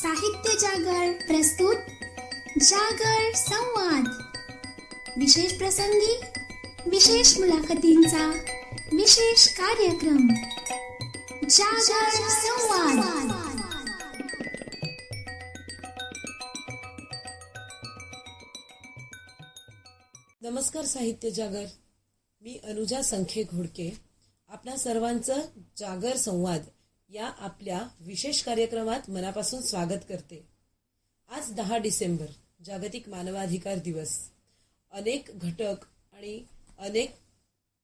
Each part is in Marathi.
साहित्य जागर प्रस्तुत जागर संवाद. विशेष प्रसंगी विशेष मुलाखतींचा विशेष कार्यक्रम जागर संवाद. नमस्कार साहित्य जागर. मी अनुजा संखे घोडके आपणा सर्वांचं जागर संवाद या आपल्या विशेष कार्यक्रमात मनापासून स्वागत करते. आज 10 डिसेंबर जागतिक मानवाधिकार दिवस. अनेक घटक आणि अनेक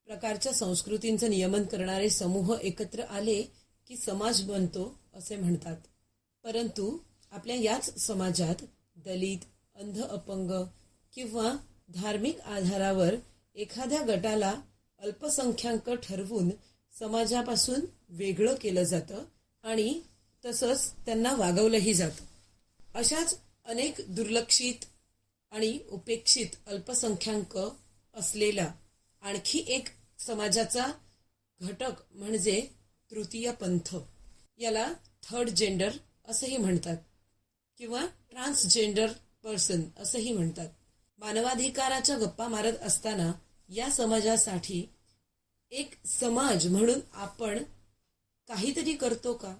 प्रकारच्या संस्कृतींचं नियमन करणारे समूह एकत्र आले की समाज बनतो असे म्हणतात. परंतु आपल्या याच समाजात दलित, अंध, अपंग किंवा धार्मिक आधारावर एखाद्या गटाला अल्पसंख्याक ठरवून समाजापासून वेगळं केलं जातं आणि तसंच त्यांना वागवलंही जातं. अशाच अनेक दुर्लक्षित आणि उपेक्षित अल्पसंख्याक असलेला आणखी एक समाजाचा घटक म्हणजे तृतीय पंथ. याला थर्ड जेंडर असंही म्हणतात किंवा ट्रान्सजेंडर पर्सन असंही म्हणतात. मानवाधिकाराच्या गप्पा मारत असताना या समाजासाठी एक समाज म्हणून आपण काहीतरी करतो का?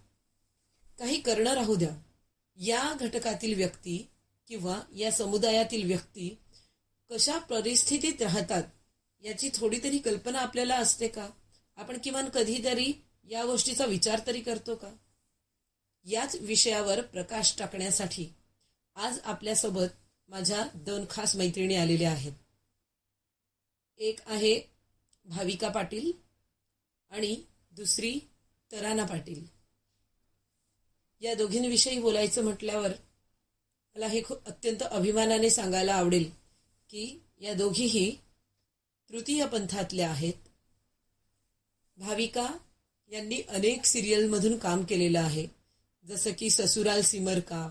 काही करणं राहू द्या. या घटकातील व्यक्ती किंवा या समुदायातील व्यक्ती कशा परिस्थितीत राहतात याची थोडी तरी कल्पना आपल्याला असते का? आपण किमान कधीतरी या गोष्टीचा विचार तरी करतो का? याच विषयावर प्रकाश टाकण्यासाठी आज आपल्यासोबत माझ्या 2 खास मैत्रिणी आलेल्या आहेत. एक आहे भाविका पाटील आणि दुसरी तराना पाटील. या दोघींविषयी बोलायचं म्हटल्यावर मला हे खूप अत्यंत अभिमानाने सांगायला आवडेल की या दोघीही तृतीय पंथातल्या आहेत. भाविका यांनी अनेक सिरियलमधून काम केलेलं आहे, जसं की ससुराल सिमर का,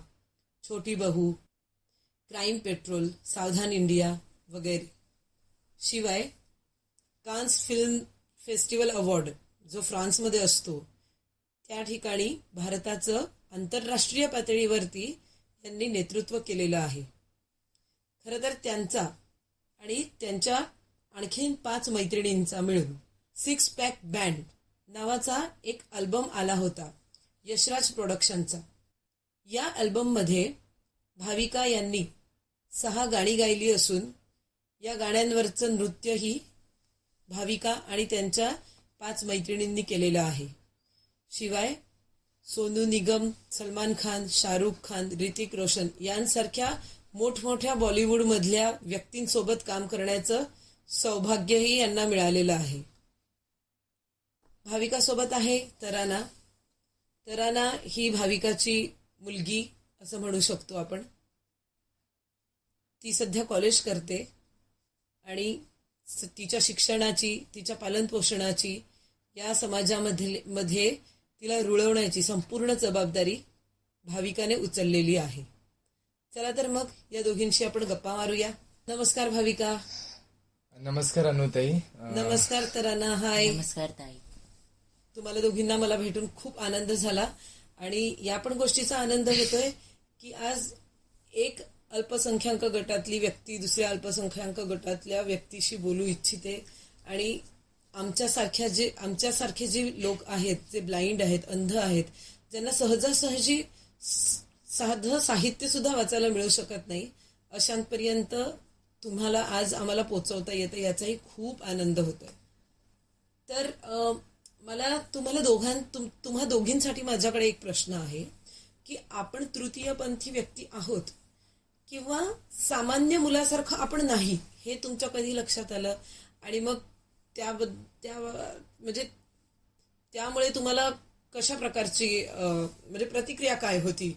छोटी बहू, क्राईम पेट्रोल, सावधान इंडिया वगैरे. शिवाय कान्स फिल्म फेस्टिवल अवॉर्ड जो फ्रान्समध्ये असतो त्या ठिकाणी भारताचं आंतरराष्ट्रीय पातळीवरती त्यांनी नेतृत्व केलेलं आहे. खरं तर त्यांचा आणि त्यांच्या आणखीन 5 मैत्रिणींचा मिळून 6 पॅक बँड नावाचा एक अल्बम आला होता यशराज प्रोडक्शनचा. या अल्बममध्ये भाविका यांनी 6 गाणी गायली असून या गाण्यांवरचं नृत्यही भाविका आणि त्यांच्या 5 मैत्रिणींनी केलेलं आहे. शिवाय सोनू निगम, सलमान खान, शाहरुख खान, ऋतिक रोशन यांसारख्या मोठमोठ्या बॉलिवूडमधल्या व्यक्तींसोबत काम करण्याचं सौभाग्यही यांना मिळालेलं आहे. भाविकासोबत आहे तराना. तराना ही भाविकाची मुलगी असं म्हणू शकतो आपण. ती सध्या कॉलेज करते आणि तिच्या शिक्षणाची, तिच्या पालनपोषणाची या समाजामध्ये तिला रुळवण्याची संपूर्ण जबाबदारी भाविकाने उचललेली आहे. चला तर मग या दोघींशी आपण गप्पा मारूया. नमस्कार भाविका. नमस्कार अनुताई. नमस्कार तराना. हाय. नमस्कार ताई. तुम्हाला दोघींना मला भेटून खूप आनंद झाला आणि या पण गोष्टीचा आनंद होतोय की आज एक अल्पसंख्याक गटातली व्यक्ती दुसऱ्या अल्पसंख्याक गटातल्या व्यक्तीशी बोलू इच्छिते आणि आमच्यासारखे जे लोक आहेत, जे ब्लाइंड आहेत, अंध आहेत, ज्यांना सहजासहजी साधं साहित्य सुद्धा वाचायला मिळू शकत नाही, अशांपर्यंत तुम्हाला आज आम्हाला पोचवता येतं याचाही खूप आनंद होतोय. तर मला तुम्हा दोघींसाठी माझ्याकडे एक प्रश्न आहे की आपण तृतीयपंथी व्यक्ती आहोत किंवा सामान्य मुलासारखं आपण नाही, हे तुमच्या कधी लक्षात आलं? आणि मग म्हणजे त्यामुळे तुम्हाला कशा प्रकारची म्हणजे प्रतिक्रिया काय होती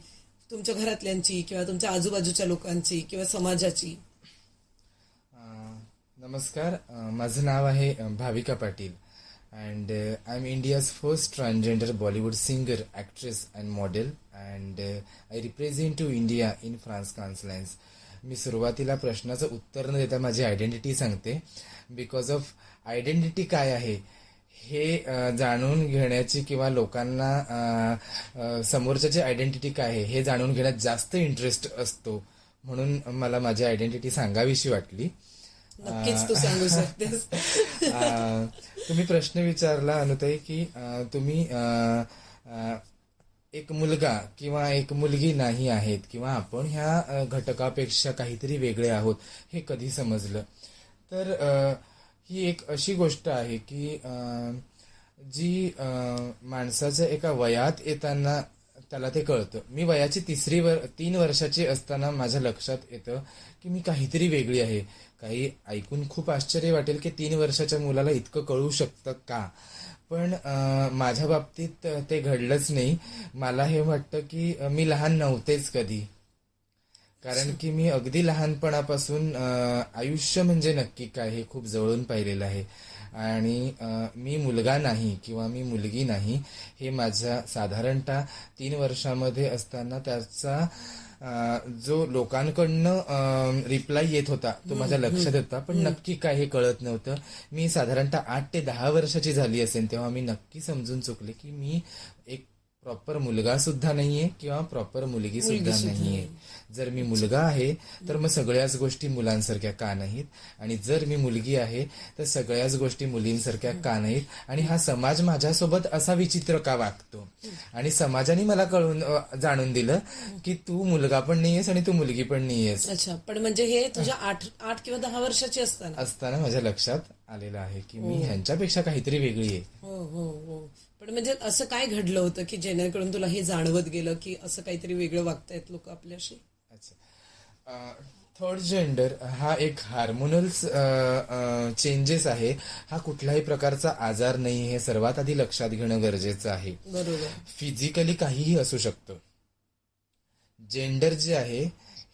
तुमच्या घरातल्यांची किंवा तुमच्या आजूबाजूच्या लोकांची किंवा समाजाची? नमस्कार. माझं नाव आहे Bhavika Patil and I'm India's first transgender Bollywood singer, actress and model and I represent to India in France Consulance. मी सुरुवातीला प्रश्नाचं उत्तर न देता माझी आयडेंटिटी सांगते. बिकॉज ऑफ आयडेंटिटी काय आहे हे जाणून घेण्याची किंवा लोकांना समोरच्याची आयडेंटिटी काय आहे हे जाणून घेण्यात जास्त इंटरेस्ट असतो, म्हणून मला माझी आयडेंटिटी सांगावीशी वाटली. नक्कीच तू सांगू शकतेस. तुम्ही प्रश्न विचारला अनुताई की तुम्ही एक मुलगा किंवा एक मुलगी नाही आहेत किंवा आपण ह्या घटकापेक्षा काहीतरी वेगळे आहोत हे कधी समजलं. तर ही एक अशी गोष्ट आहे की जी माणसाच्या एका वयात येताना त्याला ते कळतं. मी वयाची 3 वर्षाची असताना माझ्या लक्षात येतं की मी काहीतरी वेगळी आहे. काही ऐकून खूप आश्चर्य वाटेल की 3 वर्षाच्या मुलाला इतकं कळू शकतं का, पण माझ्या बाबतीत ते घडलंच नाही. मला हे वाटतं की मी लहान नव्हतेच कधी, कारण की मी अगदी लहानपणापासून आयुष्य म्हणजे नक्की काय हे खूप जवळून पाहिलेलं आहे. आणि मी मुलगा नाही किंवा मी मुलगी नाही हे माझ्या साधारणतः 3 वर्षामध्ये असताना त्याचा जो लोकांकडनं रिप्लाय येत होता तो माझ्या लक्षात होता, पण नक्की काय हे कळत नव्हतं. मी साधारणतः 8 ते 10 वर्षाची झाली असेल तेव्हा मी नक्की समजून चुकले की मी एक प्रॉपर मुलगा सुद्धा नाहीये किंवा प्रॉपर मुलगी सुद्धा नाहीये. जर मी मुलगा आहे तर मग सगळ्याच गोष्टी मुलांसारख्या का नाहीत, आणि जर मी मुलगी आहे तर सगळ्याच गोष्टी मुलींसारख्या का नाहीत, आणि हा समाज माझ्यासोबत असा विचित्र का वागतो. आणि समाजाने मला जाणून दिलं की तू मुलगा पण नाहीयेस आणि तू मुलगी पण नाहीयेस. अच्छा, पण म्हणजे हे तुझ्या 8 किंवा 10 वर्षाची असताना माझ्या लक्षात आलेलं आहे की मी ह्यांच्यापेक्षा काहीतरी वेगळी आहे. हो हो हो. पण म्हणजे असं काय घडलं होतं की जेणेकरून तुला हे जाणवत गेलं की असं काहीतरी वेगळं वागतायत लोक आपल्याशी? अच्छा, थर्ड जेंडर हा एक हार्मोनल चेंजेस आहे. हा कुठल्याही प्रकारचा आजार नाही हे सर्वात आधी लक्षात घेणं गरजेचं आहे. बरोबर. फिजिकली काहीही असू शकतं. जेंडर जे आहे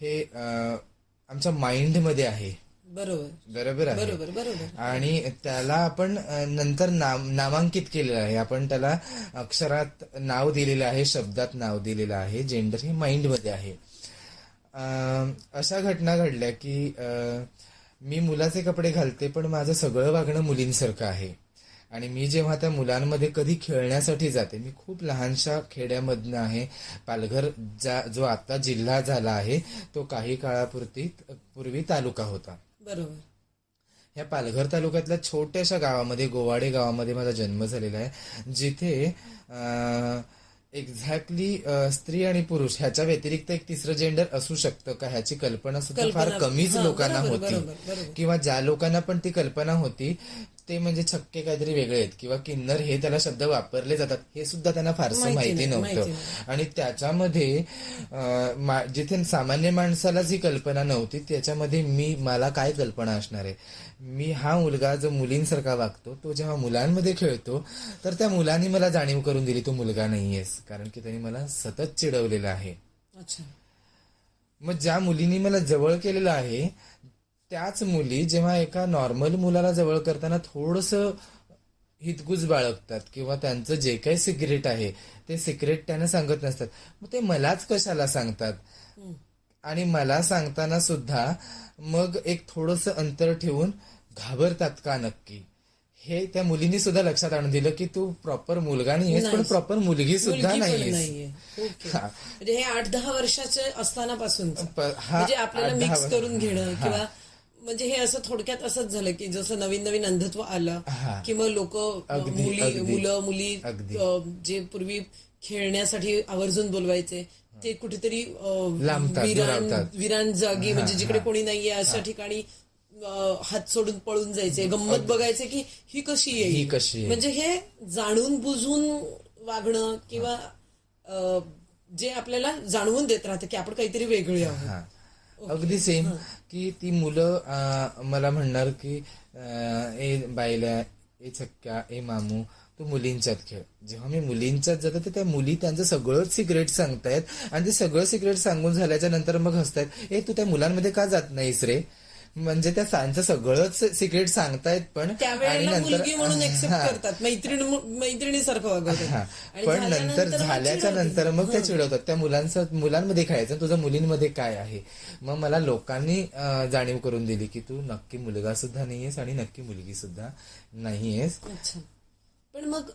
हे आमच्या माइंडमध्ये आहे. बरोबर आहे. बरोबर बरोबर. आणि त्याला आपण नंतर नामांकित केलेलं आहे. आपण त्याला अक्षरात नाव दिलेलं आहे, शब्दात नाव दिलेलं आहे. जेंडर हे माइंडमध्ये आहे. अशा घटना घडल्या की मी मुलाचे कपडे घालते पण माझं सगळं वागणं मुलींसारखं आहे. आणि मी जेव्हा त्या मुलांमध्ये कधी खेळण्यासाठी जाते, मी खूप लहानशा खेड्यामधनं आहे. पालघर जो आता जिल्हा झाला आहे तो काही काळापूर्वी तालुका होता. बरोबर. या पालघर तालुक्यातल्या छोट्याशा गावामध्ये, गोवाडे गावामध्ये माझा जन्म झालेला आहे, जिथे एक्झॅक्टली स्त्री आणि पुरुष ह्याच्या व्यतिरिक्त एक तिसरं जेंडर असू शकतं का ह्याची कल्पना सुद्धा फार कमीच लोकांना होती. किंवा ज्या लोकांना पण ती कल्पना होती ते म्हणजे छक्के काहीतरी वेगळे आहेत किंवा किन्नर हे त्याला शब्द वापरले जातात हे सुद्धा त्यांना फारसं माहिती नव्हतं. आणि त्याच्यामध्ये जिथे सामान्य माणसाला जी कल्पना नव्हती त्याच्यामध्ये मला काय कल्पना असणार आहे. मी हा मुलगा जो मुलींसारखा वागतो तो जेव्हा मुलांमध्ये खेळतो तर त्या मुलांनी मला जाणीव करून दिली तू मुलगा नाहीयेस, कारण की त्यांनी मला सतत चिडवलेलं आहे. अच्छा. मग ज्या मुलींनी मला जवळ केलेलं आहे त्याच मुली जेव्हा एका नॉर्मल मुलाला जवळ करताना थोडंसं हितगुज बाळगतात किंवा त्यांचं जे काही सिक्रेट आहे ते सिक्रेट त्यांना सांगत नसतात, मग ते मलाच कशाला सांगतात. आणि मला सांगताना सुद्धा मग एक थोडंसं अंतर ठेवून घाबरतात का नक्की, हे त्या मुलींनी सुद्धा लक्षात आणून दिलं की तू प्रॉपर मुलगा नाहीयेस पण प्रॉपर मुलगी सुद्धा नाहीयेस. म्हणजे हे 8-10 वर्षाचे असतानापासून म्हणजे आपल्याला मिक्स करून घेणं किंवा म्हणजे हे असं थोडक्यात असंच झालं की जसं नवीन नवीन अंधत्व आलं की मग लोक मुलं मुली जे पूर्वी खेळण्यासाठी आवर्जून बोलवायचे ते कुठेतरी विरान जागी म्हणजे जिकडे कोणी नाहीये अशा ठिकाणी हात सोडून पळून जायचे, गंमत बघायचे की ही कशी आहे. म्हणजे हे जाणून बुजून वागणं किंवा जे आपल्याला जाणवून देत राहतं की आपण काहीतरी वेगळे आहोत. अगदी सेम की ती मुलं मला म्हणणार की ए बायल्या, ए छक्क्या, ए मामू तू मुलींच्यात खेळ. जेव्हा मी मुलींच्यात जातो तर त्या मुली त्यांचं सगळं सिक्रेट सांगतायत आणि ते सगळं सिक्रेट सांगून झाल्याच्या नंतर मग हसतायत, ए तू त्या मुलांमध्ये का जात नाहीस रे. म्हणजे त्या त्यांचं सगळंच सिक्रेट सांगतायत पण मुलगी म्हणून एक्सेप्ट करतात, मैत्रिणीसारखं वागवतात. पण नंतर झाल्याच्या नंतर मग त्या चिडवतात. त्या मुलांमध्ये खेळायचं, तुझं मुलींमध्ये काय आहे. मग मला लोकांनी जाणीव करून दिली की तू नक्की मुलगा सुद्धा नाहीयेस आणि नक्की मुलगी सुद्धा नाहीयेस. पण मग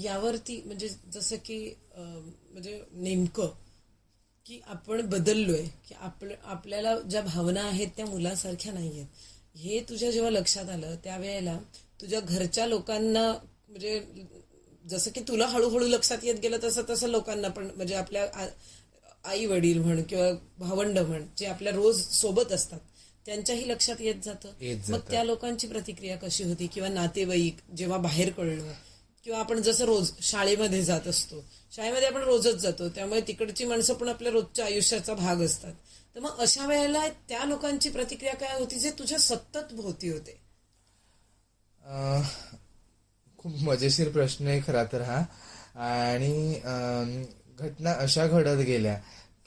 यावरती म्हणजे जसं की म्हणजे नेमकं की आपण बदललोय की आपल्याला ज्या भावना आहेत त्या मुलासारख्या नाही आहेत हे तुझ्या जेव्हा लक्षात आलं त्यावेळेला तुझ्या घरच्या लोकांना म्हणजे जसं की तुला हळूहळू लक्षात येत गेलं तसं तसं लोकांना पण म्हणजे आपल्या आई वडील म्हण किंवा भावंड म्हण जे आपल्या रोज सोबत असतात त्यांच्याही लक्षात येत जातं. मग त्या लोकांची प्रतिक्रिया कशी होती किंवा नातेवाईक जेव्हा बाहेर कळलं किंवा आपण जसं रोज शाळेमध्ये जात असतो शाळेमध्ये आपण रोजच जातो त्यामुळे तिकडची माणसं पण आपल्या रोजच्या आयुष्याचा भाग असतात. तर मग अशा वेळेला त्या लोकांची प्रतिक्रिया काय होती जे तुझ्या सतत भोवती होते? खूप मजेशीर प्रश्न आहे खरा तर हा. आणि घटना अशा घडत गेल्या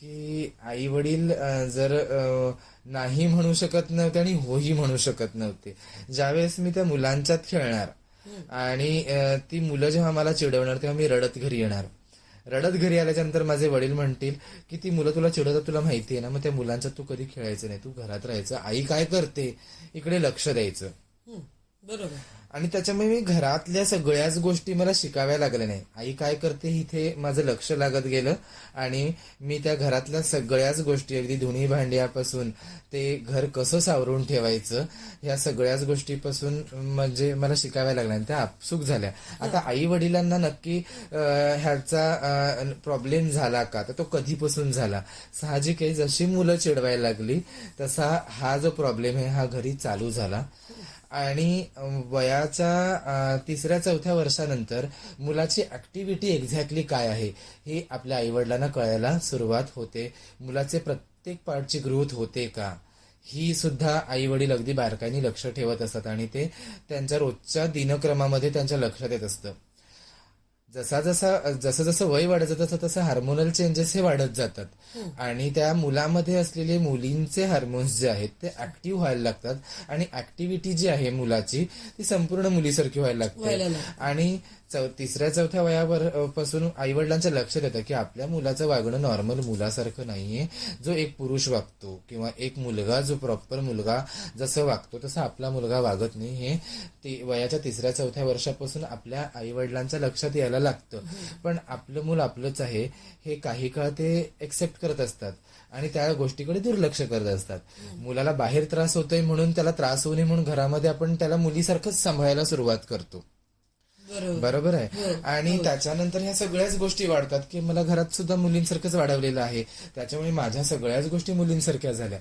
की आई वडील जर नाही म्हणू शकत नव्हते आणि होही म्हणू शकत नव्हते. ज्यावेळेस मी त्या मुलांच्यात खेळणार आणि ती मुलं जेव्हा मला चिडवणार तेव्हा मी रडत घरी येणार. रडत घरी आल्याच्यानंतर माझे वडील म्हणतील की ती मुलं तुला चिडवतात तुला माहिती आहे ना, मग त्या मुलांच्यात तू कधी खेळायचं नाही, तू घरात राहायचं, आई काय करते इकडे लक्ष द्यायचं. बरोबर. आणि त्याच्यामुळे मी घरातल्या सगळ्याच गोष्टी मला शिकाव्या लागल्या नाही. आई काय करते इथे माझं लक्ष लागत गेलं आणि मी त्या घरातल्या सगळ्याच गोष्टी अगदी धुणी भांड्यापासून ते घर कसं सावरून ठेवायचं ह्या सगळ्याच गोष्टीपासून म्हणजे मला शिकाव्या लागल्या आणि त्या आपसूक झाल्या. आता आई वडिलांना नक्की ह्याचा प्रॉब्लेम झाला का तर तो कधीपासून झाला. साहजिक आहे जशी मुलं चिडवायला लागली तसा हा जो प्रॉब्लेम आहे हा घरी चालू झाला. आणि वयाच्या 3-4 वर्षानंतर मुलाची ऍक्टिव्हिटी एक्झॅक्टली काय आहे हे आपल्या आईवडिलांना कळायला सुरुवात होते. मुलाचे प्रत्येक पार्टची ग्रोथ होते का ही सुद्धा आई वडील अगदी बारकाईने लक्ष ठेवत असतात आणि ते त्यांच्या रोजच्या दिनक्रमामध्ये त्यांच्या लक्षात येत असतं. जसं जसं वय वाढत जातं तसं हार्मोनल चेंजेस हे वाढत जातात आणि त्या मुलामध्ये असलेले मुलींचे हार्मोन्स जे आहेत ते ऍक्टिव्ह व्हायला लागतात आणि ऍक्टिव्हिटी जी आहे मुलाची ती संपूर्ण मुलीसारखी व्हायला लागते. आणि 3-4 वयापासून आई वडिलांच्या लक्षात येतं की आपल्या मुलाचं वागणं नॉर्मल मुलासारखं नाहीये. जो एक पुरुष वागतो किंवा एक मुलगा जो प्रॉपर मुलगा जसं वागतो तसं आपला मुलगा वागत नाही हे वयाच्या 3-4 वर्षापासून आपल्या आई वडिलांच्या लक्षात यायला लागतं. पण आपलं मूल आपलंच आहे हे काही काळ ते एक्सेप्ट करत असतात आणि त्या गोष्टीकडे दुर्लक्ष करत असतात. मुलाला बाहेर त्रास होतोय म्हणून त्याला त्रास होऊ नये म्हणून घरामध्ये आपण त्याला मुलीसारखंच सांभाळायला सुरुवात करतो. बरोबर आहे. आणि त्याच्यानंतर ह्या सगळ्याच गोष्टी वाढतात की मला घरात सुद्धा मुलींसारखंच वाढवलेलं आहे त्याच्यामुळे माझ्या सगळ्याच गोष्टी मुलींसारख्या झाल्या.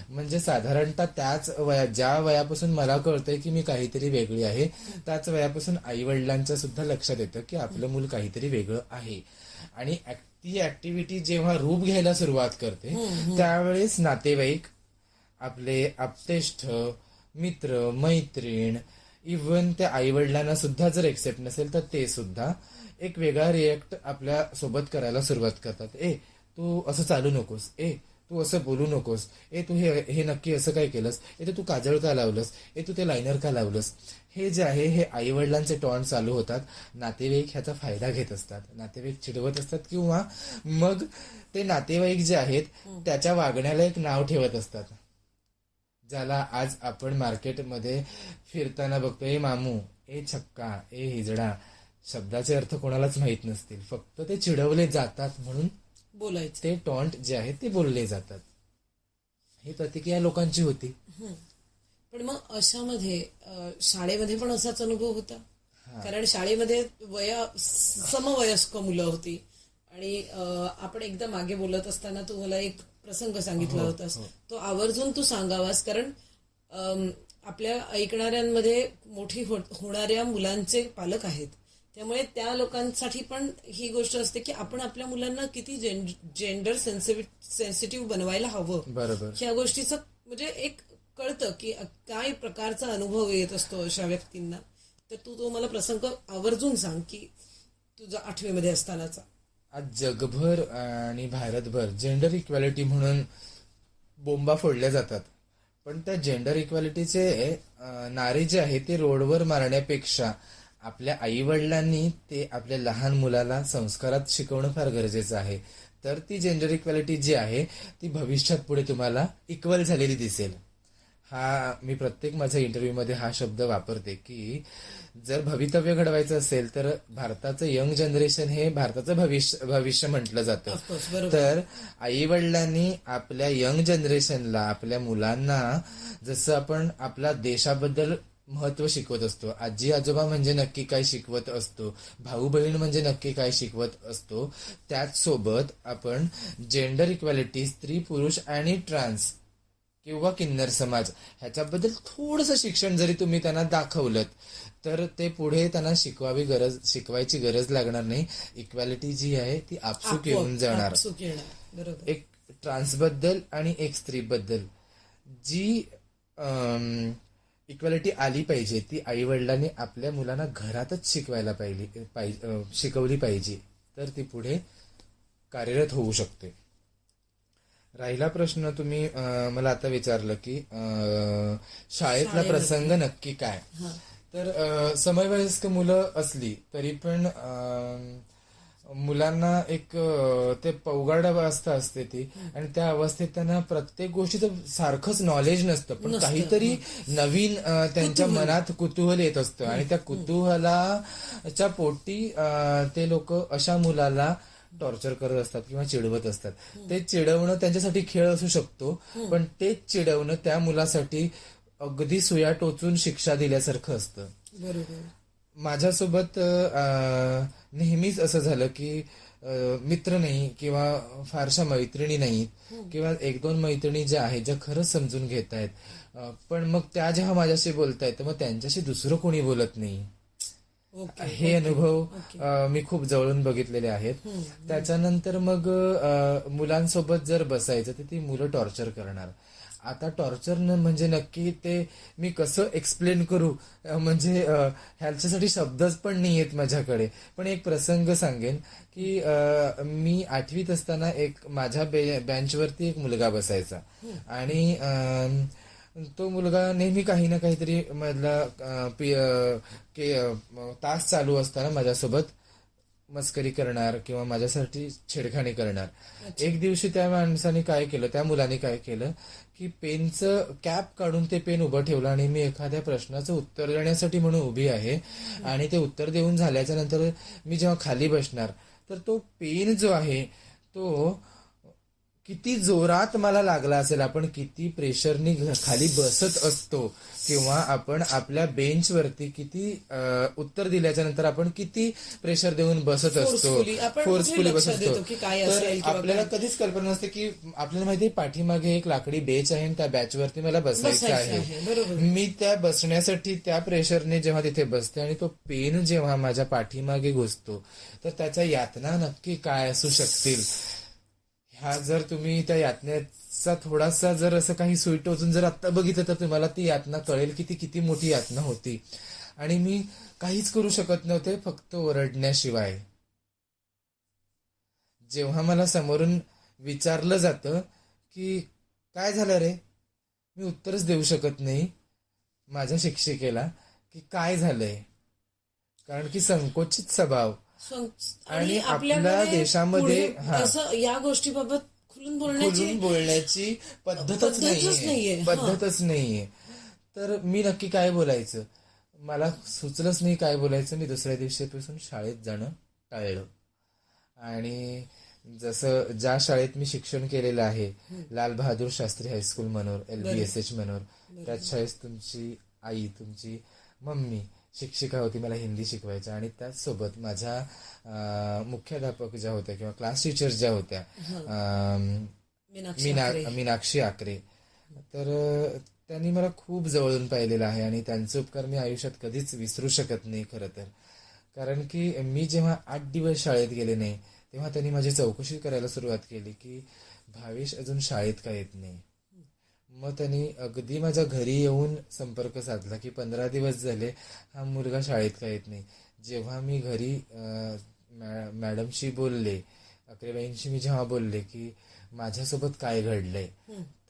म्हणजे साधारणतः त्याच ज्या वयापासून मला कळतंय की मी काहीतरी वेगळी आहे त्याच वयापासून आई वडिलांच्या सुद्धा लक्षात येतं की आपलं मूल काहीतरी वेगळं आहे. आणि ती ऍक्टिव्हिटी जेव्हा रूप घ्यायला सुरुवात करते त्यावेळेस नातेवाईक आपले आप्तेष्ट मित्र मैत्रीण इव्हन त्या आई वडिलांना सुद्धा जर एक्सेप्ट नसेल तर ते सुद्धा एक वेगळा रिएक्ट आपल्या सोबत करायला सुरुवात करतात. तू असं चालू नकोस, तू असं बोलू नकोस, तू हे नक्की असं काय केलंस, तू काजळ का लावलंस, तू ते लायनर का लावलंस. हे जे आहे हे आई वडिलांचे टॉन्ट चालू होतात. नातेवाईक ह्याचा फायदा घेत असतात, नातेवाईक चिडवत असतात किंवा मग ते नातेवाईक जे आहेत त्याच्या वागण्याला एक नाव ठेवत असतात. ज्याला आज आपण मार्केटमध्ये फिरताना बघतो मामू, छक्का, हिजडा. शब्दाचे अर्थ कोणालाच माहित नसतील, फक्त ते चिडवले जातात म्हणून बोलायचं ते टॉन्ट जे आहेत ते बोलले जातात. ही प्रतिक्रिया लोकांची होती. पण मग अशामध्ये शाळेमध्ये पण असाच अनुभव होता? कारण शाळेमध्ये समवयस्क मुलं होती आणि आपण एकदा मागे बोलत असताना तू मला एक प्रसंग सांगितला होतास तो आवर्जून तू सांगावास. कारण आपल्या ऐकणाऱ्यांमध्ये मोठी होणाऱ्या मुलांचे पालक आहेत त्यामुळे त्या लोकांसाठी पण ही गोष्ट असते की आपण आपल्या मुलांना किती जेंडर सेन्सिटिव्ह बनवायला हवं. बरोबर. ह्या गोष्टीचं म्हणजे एक कळतं की काय प्रकारचा अनुभव येत असतो अशा व्यक्तींना. तर तू मला प्रसंग आवर्जून सांग की तुझा 8वी मध्ये असतानाचा. आज जगभर आणि भारतभर जेंडर इक्वॅलिटी म्हणून बोंबा फोडल्या जातात. पण त्या जेंडर इक्वॅलिटीचे नारे जे आहे ते रोडवर मारण्यापेक्षा आपल्या आई वडिलांनी ते आपल्या लहान मुलाला संस्कारात शिकवणं फार गरजेचं आहे. तर ती जेंडर इक्वॅलिटी जी आहे ती भविष्यात पुढे तुम्हाला इक्वल झालेली दिसेल. मी प्रत्येक माझ्या इंटरव्ह्यूमध्ये हा शब्द वापरते की जर भवितव्य घडवायचं असेल तर भारताचं यंग जनरेशन हे भारताचं भविष्य म्हटलं जातं. ऑफकोर्स, बरोबर. तर आई वडिलांनी आपल्या यंग जनरेशनला, आपल्या मुलांना जसं आपण आपल्या देशाबद्दल महत्व शिकवत असतो, आजी आजोबा म्हणजे नक्की काय शिकवत असतो, भाऊ बहीण म्हणजे नक्की काय शिकवत असतो, त्याचसोबत आपण जेंडर इक्वॅलिटी, स्त्री पुरुष आणि ट्रान्स किंवा किन्नर समाज ह्याच्याबद्दल थोडंसं शिक्षण जरी तुम्ही त्यांना दाखवलं तर ते पुढे त्यांना शिकवायची गरज लागणार नाही. इक्वॅलिटी जी आहे ती आपसूक येऊन जाणार. आपसूक येणार, बरोबर. एक ट्रान्सबद्दल आणि एक स्त्रीबद्दल जी इक्वॅलिटी आली पाहिजे ती आई वडिलांनी आपल्या मुलांना घरातच शिकवली पाहिजे, तर ती पुढे कार्यरत होऊ शकते. राहिला प्रश्न तुम्ही मला आता विचारलं की शाळेतला प्रसंग नक्की काय. तर समवयस्क मुलं असली तरी पण मुलांना एक ते पौगड अवस्था असते ती, आणि त्या अवस्थेत त्यांना प्रत्येक गोष्टीचं सारखंच नॉलेज नसतं, पण काहीतरी नवीन त्यांच्या मनात कुतूहल येत असतं, आणि त्या कुतूहलाच्या पोटी ते लोक अशा मुलाला टॉर्चर करत असतात किंवा चिडवत असतात. ते चिडवणं त्यांच्यासाठी खेळ असू शकतो, पण तेच चिडवणं त्या मुलासाठी अगदी सुया टोचून शिक्षा दिल्यासारखं असतं. बरोबर. माझ्यासोबत नेहमीच असं झालं की मित्र नाही किंवा फारशा मैत्रिणी नाहीत, किंवा एक दोन मैत्रिणी ज्या आहेत ज्या खरंच समजून घेत आहेत, पण मग त्या जेव्हा माझ्याशी बोलतायत मग त्यांच्याशी दुसरं कोणी बोलत नाही. हे अनुभव मी खूप जवळून बघितलेले आहेत. त्याच्यानंतर मग मुलांसोबत जर बसायचं तर ती मुलं टॉर्चर करणार. आता टॉर्चर म्हणजे नक्की ते मी कसं एक्सप्लेन करू, म्हणजे ह्याच्यासाठी शब्दच पण नाही आहेत माझ्याकडे. पण एक प्रसंग सांगेन की मी 8वीत असताना एक माझ्या बेंचवरती एक मुलगा बसायचा, आणि तो मुलगा नेहमी काही ना काहीतरी मधला तास चालू असताना माझ्यासोबत मस्करी करणार किंवा माझ्यासाठी छेडखाणी करणार. एक दिवशी त्या माणसाने काय केलं, त्या मुलाने काय केलं की पेनचं कॅप काढून ते पेन उभं ठेवलं, आणि मी एखाद्या प्रश्नाचं उत्तर देण्यासाठी म्हणून उभी आहे, आणि ते उत्तर देऊन झाल्याच्या नंतर मी जेव्हा खाली बसणार तर तो पेन जो आहे तो किती जोरात मला लागला असेल, आपण किती प्रेशरनी खाली बसत असतो, किंवा आपण आपल्या बेंचवरती किती उत्तर दिल्याच्या नंतर आपण किती प्रेशर देऊन बसत असतो, फोर्सफुली बसत असतो. तर आपल्याला कधीच कल्पना नसते की आपल्याला माहिती पाठीमागे एक लाकडी बेंच आहे, त्या बेंचवरती मला बसायचं आहे. मी त्या बसण्यासाठी त्या प्रेशरने जेव्हा तिथे बसते आणि तो पेन जेव्हा माझ्या पाठीमागे घुसतो तर त्याच्या यातना नक्की काय असू शकतील. ह्या जर तुम्ही त्या यातनेचा थोडासा जर असं काही सुई टोचून जर आत्ता बघितलं तर तुम्हाला ती यातना कळेल की ती किती मोठी यातना होती. आणि मी काहीच करू शकत नव्हते फक्त ओरडण्याशिवाय. जेव्हा मला समोरून विचारलं जातं की काय झालं रे, मी उत्तरच देऊ शकत नाही माझ्या शिक्षिकेला की काय झालंय, कारण की संकोचित स्वभाव, आणि आपल्या देशामध्ये असं या गोष्टीबाबत खुलून बोलण्याची पद्धतच नाहीये. तर मी नक्की काय बोलायचं मला सुचलंच नाही काय बोलायचं. मी दुसऱ्या दिवशीपासून शाळेत जाणं टाळलं. आणि जसं ज्या शाळेत मी शिक्षण केलेलं आहे, लाल बहादूर शास्त्री हायस्कूल मनोर, LBSH मनोर, त्याच शाळेत तुमची आई, तुमची मम्मी शिक्षिका होती, मला हिंदी शिकवायच्या. आणि त्याचसोबत माझ्या मुख्याध्यापक ज्या होत्या किंवा क्लास टीचर्स ज्या होत्या, मीनाक्षी आकरे, तर त्यांनी मला खूप जवळून पाहिलेलं आहे, आणि त्यांचे उपकार मी आयुष्यात कधीच विसरू शकत नाही खरं तर. कारण की मी जेव्हा 8 दिवस शाळेत गेले नाही तेव्हा त्यांनी माझी चौकशी करायला सुरुवात केली की भावेश अजून शाळेत का येत नाही. मग त्यांनी अगदी माझ्या घरी येऊन संपर्क साधला की 15 दिवस झाले हा मुलगा शाळेत का येत नाही. जेव्हा मी घरी मॅडमशी बोलले, अकरेबाईंशी मी जेव्हा बोलले की माझ्यासोबत काय घडलंय,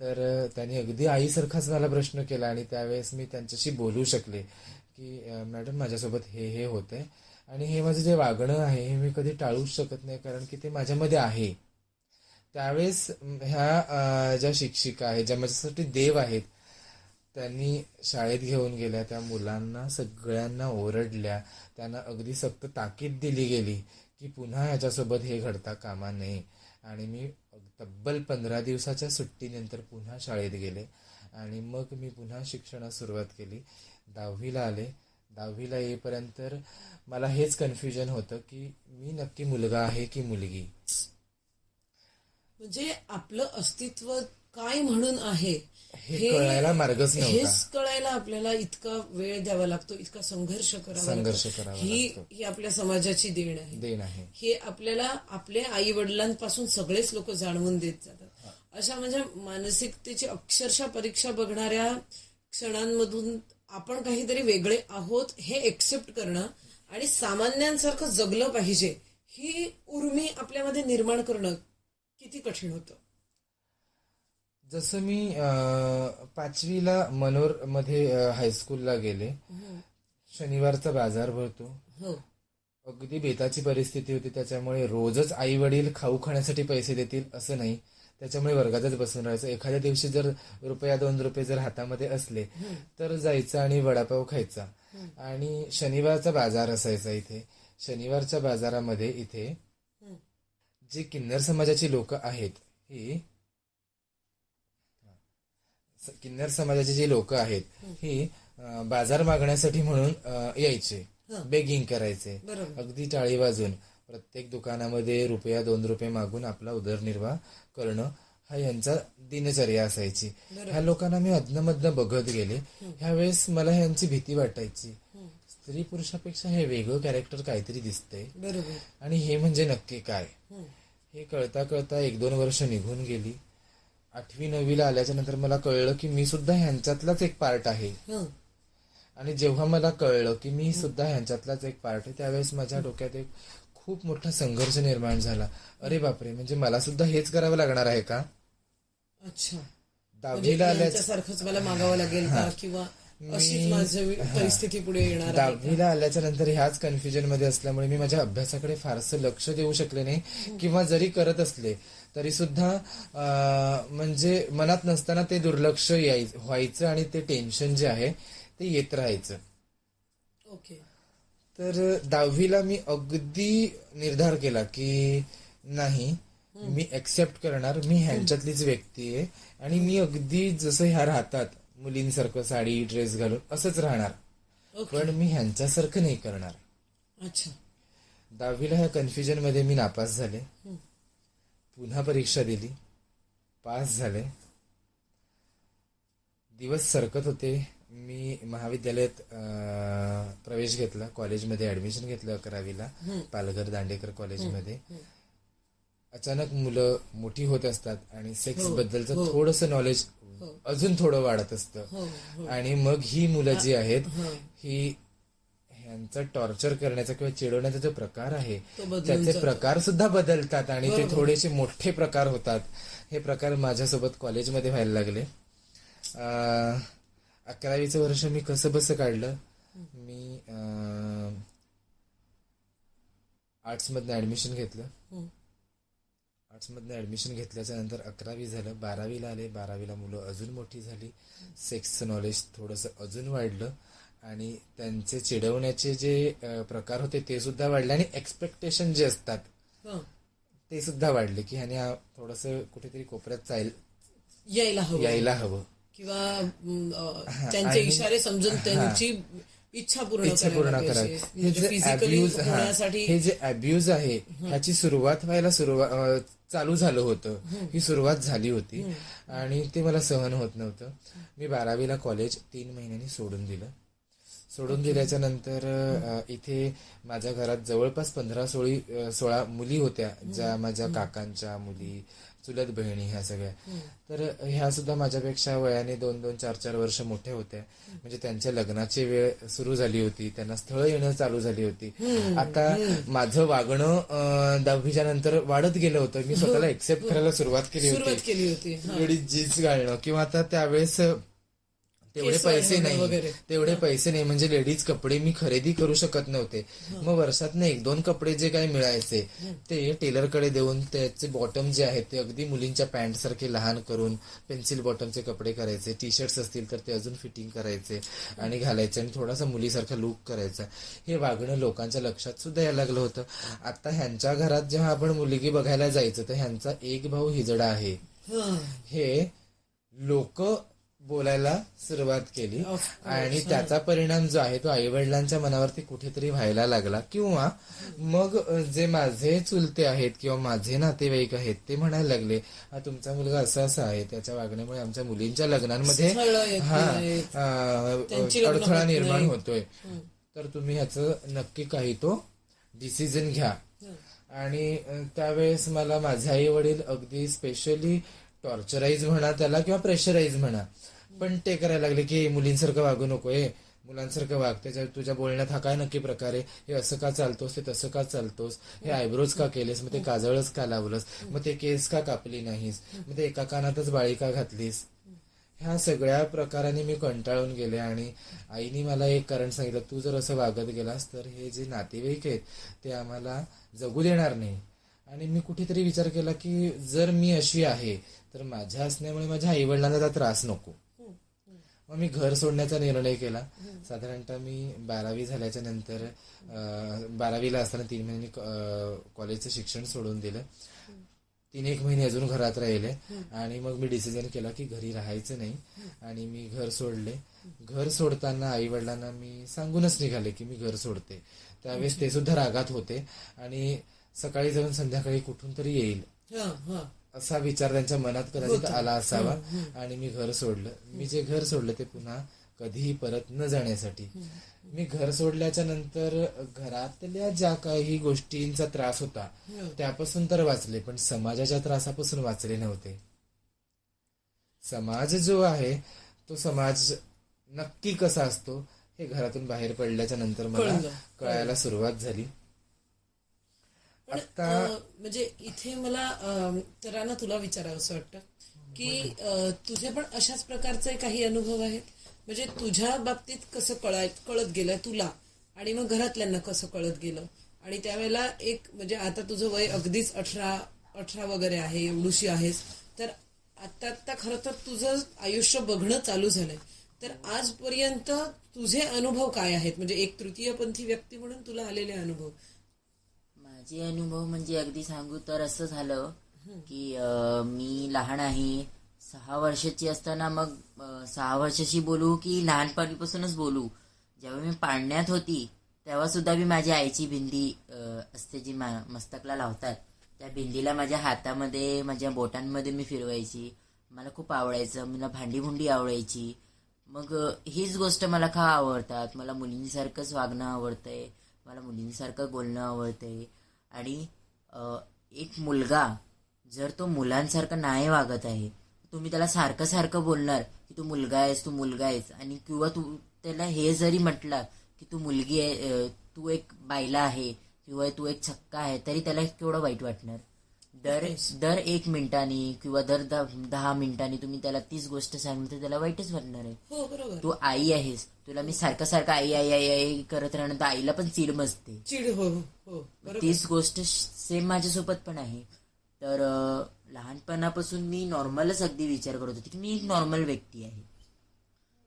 तर त्यांनी अगदी आईसारखाच मला प्रश्न केला. आणि त्यावेळेस मी त्यांच्याशी बोलू शकले की मॅडम माझ्यासोबत हे होतंय, आणि हे माझं जे वागणं आहे हे मी कधी टाळूच शकत नाही, कारण की ते माझ्यामध्ये आहे. त्यावेळेस ह्या ज्या शिक्षिका आहेत, ज्या माझ्यासाठी देव आहेत, त्यांनी शाळेत घेऊन गेल्या त्या मुलांना सगळ्यांना ओरडल्या, त्यांना अगदी सक्त ताकीद दिली गेली की पुन्हा ह्याच्यासोबत हे घडता कामा नये. आणि मी तब्बल 15 दिवसाच्या सुट्टीनंतर पुन्हा शाळेत गेले आणि मग मी पुन्हा शिक्षणास सुरुवात केली. 10वीला आले. 10वीला येईपर्यंत मला हेच कन्फ्युजन होतं की मी नक्की मुलगा आहे की मुलगी. म्हणजे आपलं अस्तित्व काय म्हणून आहे हे कळायला मार्गच नव्हता. हेच कळायला आपल्याला इतका वेळ द्यावा लागतो, इतका संघर्ष करावा लागतो. ही आपल्या समाजाची देण आहे. हे आपल्याला आपल्या आई वडिलांपासून सगळेच लोक जाणवून देत जातात. अशा म्हणजे मानसिकतेची अक्षरशः परीक्षा बघणाऱ्या क्षणांमधून आपण काहीतरी वेगळे आहोत हे एक्सेप्ट करणं आणि सामान्यांसारखं जगलं पाहिजे ही उर्मी आपल्यामध्ये निर्माण करणं किती कठीण होतं. जसं मी 5वीला मनोर मध्ये हायस्कूलला गेले. शनिवारचा बाजार भरतो. अगदी बेताची परिस्थिती होती, त्याच्यामुळे रोजच आई वडील खाऊ खाण्यासाठी पैसे देतील असं नाही. त्याच्यामुळे वर्गातच बसून राहायचं. एखाद्या दिवशी जर ₹1-2 जर हातामध्ये असले तर जायचं आणि वडापाव खायचा. आणि शनिवारचा बाजार असायचा इथे. शनिवारच्या बाजारामध्ये इथे जे किन्नर समाजाची लोक आहेत, ही किन्नर समाजाची जी लोक आहेत ही बाजार मागण्यासाठी म्हणून यायचे, बेगिंग करायचे. अगदी टाळी वाजून प्रत्येक दुकानामध्ये ₹1-2 मागून आपला उदरनिर्वाह करणं हा यांचा दिनचर्या असायची. ह्या लोकांना मी अधनमधन बघत गेले. ह्यावेळेस मला ह्यांची भीती वाटायची. स्त्री पुरुषापेक्षा हे वेगळं कॅरेक्टर काहीतरी दिसतंय आणि हे म्हणजे नक्की काय. हे कळता कळता 1-2 वर्ष निघून गेली. 8वी-9वीला आल्याच्या नंतर मला कळलं की मी सुद्धा ह्यांच्यातलाच एक पार्ट आहे. आणि जेव्हा मला कळलं की मी सुद्धा ह्यांच्यातलाच एक पार्ट आहे त्यावेळेस माझ्या डोक्यात एक खूप मोठा संघर्ष निर्माण झाला. अरे बापरे, म्हणजे मला सुद्धा हेच करावं लागणार आहे का? अच्छा, 10वीला आल्यासारखंच मला मागावं लागेल का किंवा अशीच माझी परिस्थिती पुढे येणार? 10वीला आल्याच्या नंतर ह्याच कन्फ्युजन मध्ये असल्यामुळे मी माझ्या अभ्यासाकडे फारसं लक्ष देऊ शकले नाही किंवा जरी करत असले तरी सुद्धा म्हणजे मनात नसताना ते दुर्लक्ष व्हायचं आणि ते टेन्शन जे आहे ते येत राहायचं. ओके. तर 10वीला मी अगदी निर्धार केला की नाही, मी एक्सेप्ट करणार, मी ह्यांच्यातलीच व्यक्ती आहे आणि मी अगदी जसं ह्या राहतात मुलींसारखं साडी ड्रेस घालून असंच राहणार, पण मी ह्यांच्यासारखं नाही करणार. अच्छा. 10वीला ह्या कन्फ्युजन मध्ये मी नापास झाले. पुन्हा परीक्षा दिली, पास झाले. दिवस सरकत होते. मी महाविद्यालयात प्रवेश घेतला, कॉलेजमध्ये ऍडमिशन घेतलं 11वीला पालघर दांडेकर कॉलेजमध्ये. अचानक मुलं मोठी होत असतात आणि सेक्स बद्दलचं थोडंसं नॉलेज अजून थोडं वाढत असतं आणि मग ही मुलं जी आहेत ही ह्यांचा टॉर्चर करण्याचा किंवा चिडवण्याचा जो प्रकार आहे त्याचे प्रकार सुद्धा बदलतात आणि ते थोडेसे मोठे प्रकार होतात. हे प्रकार माझ्यासोबत कॉलेजमध्ये व्हायला लागले. 11वीचं वर्ष मी कसं बसं काढलं. मी आर्ट्समधनं ऍडमिशन घेतलं. आर्ट्समधनं ऍडमिशन घेतल्याच्या नंतर 11वी झालं. 12वीला आले. 12वीला मुलं अजून मोठी झाली. सेक्सचं नॉलेज थोडंसं अजून वाढलं आणि त्यांचे चिडवण्याचे जे प्रकार होते ते सुद्धा वाढले आणि एक्सपेक्टेशन जे असतात ते सुद्धा वाढले की ह्याने थोडंसं कुठेतरी कोपऱ्यात यायला हवं किंवा त्यांचे इशारे समजून त्यांची इच्छा पूर्ण करावी. हे जे अब्यूज आहे ह्याची सुरुवात व्हायला चालू झालं होतं, ही सुरुवात झाली होती आणि ते मला सहन होत नव्हतं. मी 12वीला कॉलेज 3 महिन्यांनी सोडून दिलं. सोडून दिल्याच्या नंतर इथे माझ्या घरात जवळपास 15-16 मुली होत्या, ज्या माझ्या काकांच्या मुली, चुलत बहिणी ह्या सगळ्या. तर ह्या सुद्धा माझ्यापेक्षा वयाने 2-2, 4-4 वर्ष मोठ्या होत्या. म्हणजे त्यांच्या लग्नाची वेळ सुरू झाली होती, त्यांना स्थळ येणं चालू झाली होती. आता माझं वागणं 10वीच्या नंतर वाढत गेलं होतं. मी स्वतःला एक्सेप्ट करायला सुरुवात केली होती. लेडीज जीन्स घालणं किंवा आता त्यावेळेस तेवढे केस पैसे वाढवणं नाही, वगैरे. तेवढे पैसे नाही, म्हणजे लेडीज कपडे मी खरेदी करू शकत नव्हते. मग वर्षातनं 1-2 कपडे जे काही मिळायचे ते टेलरकडे देऊन त्याचे बॉटम जे आहेत ते अगदी मुलींच्या पॅन्ट सारखे लहान करून पेन्सिल बॉटमचे कपडे करायचे. टी शर्ट्स असतील तर ते अजून फिटिंग करायचे आणि घालायचे आणि थोडासा मुलीसारखा लुक करायचा. हे वागणं लोकांच्या लक्षात सुद्धा यायला लागलं होतं. आता ह्यांच्या घरात जेव्हा आपण मुलगी बघायला जायचं तर ह्यांचा एक भाऊ हिजडा आहे हे लोक बोलायला सुरुवात केली. Of course. आणि त्याचा परिणाम जो आहे तो आईवडिलांच्या मनावरती कुठेतरी व्हायला लागला. किंवा मग जे माझे चुलते आहेत किंवा माझे नातेवाईक आहेत ते म्हणायला लागले, हा तुमचा मुलगा असा असा आहे, त्याच्या वागण्यामुळे आमच्या मुलींच्या लग्नांमध्ये स्थळं येत नाहीत. त्यांची लग्न अडथळा होत निर्माण नाही. होतोय. तर तुम्ही ह्याचं नक्की काही तो डिसिजन घ्या. आणि त्यावेळेस मला माझे आई वडील अगदी स्पेशली टॉर्चराईज म्हणा त्याला किंवा प्रेशराईज म्हणा, पण ते करायला लागले की मुलींसारखं वागू नको, मुलांसारखं वाग, त्याच्या तुझ्या बोलण्यात हा काय नक्की प्रकार आहे, हे असं का चालतोस, ते तसं का चालतोस, हे आयब्रोज का केलेस, मग ते काजळच का लावलंस, मग ते केस का कापली नाहीस, मग ते एका कानातच बाळी का घातलीस. ह्या सगळ्या प्रकाराने मी कंटाळून गेले. आणि आईने मला एक कारण सांगितलं, तू जर असं वागत गेलास तर हे जे नातेवाईक आहेत ते आम्हाला जगू देणार नाही. आणि मी कुठेतरी विचार केला की जर मी अशी आहे तर माझ्या असण्यामुळे माझ्या आईवडिलांना त्याचा त्रास नको. मग मी घर सोडण्याचा निर्णय केला. साधारणतः मी 12वी झाल्याच्या नंतर 12वीला असताना 3 महिन्यांनी कॉलेजचं शिक्षण सोडून दिलं. 3-1 महिने अजून घरात राहिले आणि मग मी डिसिजन केला की घरी राहायचं नाही आणि मी घर सोडले. घर सोडताना आई वडिलांना मी सांगूनच निघाले की मी घर सोडते. त्यावेळेस ते सुद्धा रागात होते आणि सकाळी जाऊन संध्याकाळी कुठून तरी येईल असा विचार त्यांच्या मनात कदाचित आला असावा आणि मी घर सोडलं. मी जे घर सोडलं ते पुन्हा कधीही परत न जाण्यासाठी. मी घर सोडल्याच्या नंतर घरातल्या ज्या काही गोष्टींचा त्रास होता त्यापासून तर वाचले, पण समाजाच्या त्रासापासून वाचले नव्हते. समाज जो आहे तो समाज नक्की कसा असतो हे घरातून बाहेर पडल्याच्या नंतर मला कळायला सुरुवात झाली. पण म्हणजे इथे मला तराना तुला विचारावं असं वाटतं की तुझे पण अशाच प्रकारचे काही अनुभव आहेत, म्हणजे तुझ्या बाबतीत कसं कळत गेलं तुला आणि मग घरातल्यांना कसं कळत गेलं. आणि त्यावेळेला एक म्हणजे आता तुझं वय अगदीच 18 वगैरे आहे, एवढूशी आहेस, तर आता खरं तर तुझं आयुष्य बघणं चालू झालंय. तर आजपर्यंत तुझे अनुभव काय आहेत, म्हणजे एक तृतीयपंथी व्यक्ती म्हणून तुला आलेले अनुभव. माझे अनुभव म्हणजे अगदी सांगू तर असं झालं की मी लहान आहे, 6 वर्षाची असताना, मग 6 वर्षाची बोलू की लहानपणीपासूनच बोलू, जेव्हा मी पाळण्यात होती तेव्हा सुद्धा मी माझ्या आईची बिंदी असते जी मस्तकला लावतात, त्या बिंदीला माझ्या हातामध्ये माझ्या बोटांमध्ये मी फिरवायची. मला खूप आवडायचं, मला भांडी आवडायची. मग हीच गोष्ट मला का आवडतात, मला मुलींसारखंच वागणं आवडतंय, मला मुलींसारखं बोलणं आवडतंय. आणि एक मुलगा जर तो मुलांसारखं नाही वागत आहे, तुम्ही त्याला सारखं सारखं बोलणार की तू मुलगा आहेस, आणि किंवा तू त्याला हे जरी म्हटलं की तू मुलगी आहे, तू एक बायला आहे किंवा तू एक छक्का आहे, तरी त्याला केवढं वाईट वाटणार. दर 1 मिनिटांनी किंवा दर 10 मिनिटांनी तुम्ही त्याला तीच गोष्ट सांगितली तर त्याला वाईटच वाटणार आहे. हो बरोबर. तू आई आहेस, तुला मी सारखं सारखं आई आई आई आई करत राहणं, तर आईला पण चीड मचते. चिड. हो हो बरोबर. तीच गोष्ट सेम माझ्यासोबत पण आहे. तर लहानपणापासून मी नॉर्मलच अगदी विचार करत होते की मी एक नॉर्मल व्यक्ती आहे.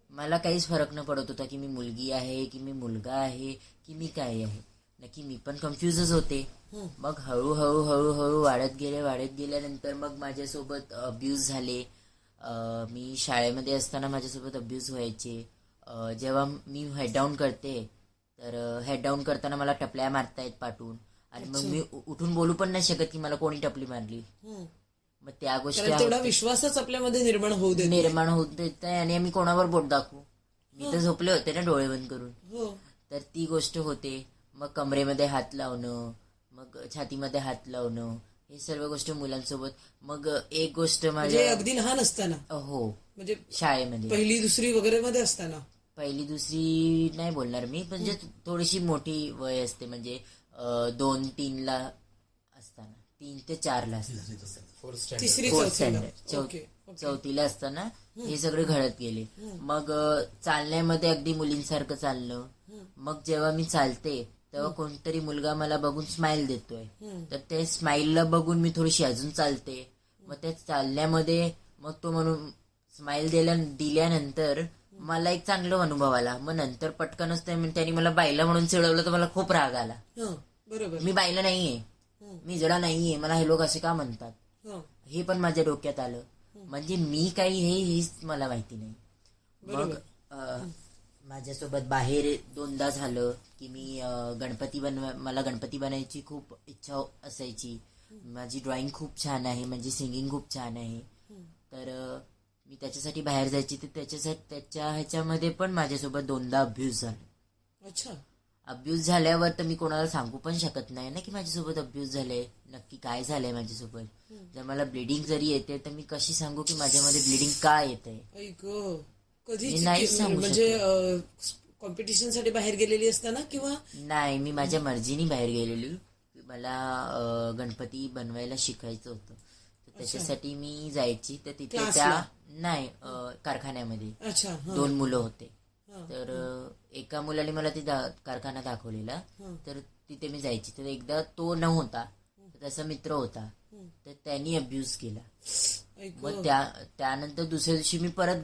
मला काहीच फरक न पडत होता की मी मुलगी आहे की मी मुलगा आहे की मी काय आहे. नक्की मी पण कन्फ्युजच होते. मग हळूहळू हळूहळू वाढत गेल्यानंतर मग माझ्यासोबत अब्यूज झाले. मी शाळेमध्ये असताना माझ्यासोबत अब्यूज व्हायचे. जेव्हा मी हेड डाऊन करते तर हेड डाऊन करताना मला टपल्या मारतायत पाठून, आणि मग मी उठून बोलू पण नाही शकत की मला कोणी टपली मारली. मग त्या गोष्टी तेवढा विश्वासच आपल्यामध्ये निर्माण होऊ देत आहे. आणि आम्ही कोणावर बोट दाखवू, मी तर झोपले होते ना डोळे बंद करून. तर ती गोष्ट होते. मग कमरेमध्ये हात लावणं, मग छातीमध्ये हात लावणं, हे सर्व गोष्ट मुलांसोबत. मग एक गोष्ट म्हणजे अगदी लहान असताना. हो, म्हणजे शाळेमध्ये 1ली 2री वगैरे मध्ये असताना. 1ली 2री नाही बोलणार मी, म्हणजे थोडीशी मोठी वय असते, म्हणजे 2-3 ला असताना, 3 ते 4 ला असताना, 3री 4थी. चौथीला असताना हे सगळे घडत गेले. मग चालण्यामध्ये अगदी मुलींसारखं चाललं. मग जेव्हा मी चालते तेव्हा कोणतरी मुलगा मला बघून स्माइल देतोय, तर ते स्माइलला बघून मी थोडीशी अजून चालते. मग त्या चालण्यामध्ये मग तो म्हणून स्माइल दिल्यानंतर मला एक चांगला अनुभव आला. मग नंतर पटकनच त्यांनी मला बाईला म्हणून चिडवलं, तर मला खूप राग आला. बरोबर. मी बाईला नाहीये, मी जडा नाहीये, मला हे लोक असे का म्हणतात हे पण माझ्या डोक्यात आलं. म्हणजे मी काही हेच मला माहिती नाही. मग माझ्यासोबत बाहेर दोनदा झालं की मी मला गणपती बनायची खूप इच्छा असायची. माझी ड्रॉइंग खूप छान आहे, माझी सिंगिंग खूप छान आहे. तर मी त्याच्यासाठी बाहेर जायची, तर त्याच्या ह्याच्यामध्ये पण माझ्यासोबत दोनदा अब्यूज झाला. अच्छा. अब्यूज झाल्यावर तर मी कोणाला सांगू पण शकत नाही ना की माझ्यासोबत अब्यूज झालंय, नक्की काय झालंय माझ्यासोबत. जर मला ब्लिडिंग जरी येते तर मी कशी सांगू की माझ्यामध्ये ब्लिडिंग का येते. कधी मी नाही सांगू म्हणजे कॉम्पिटिशन साठी बाहेर गेलेली असताना किंवा नाही, मी माझ्या मर्जीने बाहेर गेलेली. मला गणपती बनवायला शिकायचं होतं, तर त्याच्यासाठी मी जायची. तर तिथे नाही कारखान्यामध्ये अच्छा 2 मुलं होते. तर एका मुलाने मला ते कारखाना दाखवलेला, तर तिथे मी जायची. तर एकदा तो नव्हता, त्याचा मित्र होता, तर त्यांनी अब्यूज केला. मग त्यानंतर दुसऱ्या दिवशी मी परत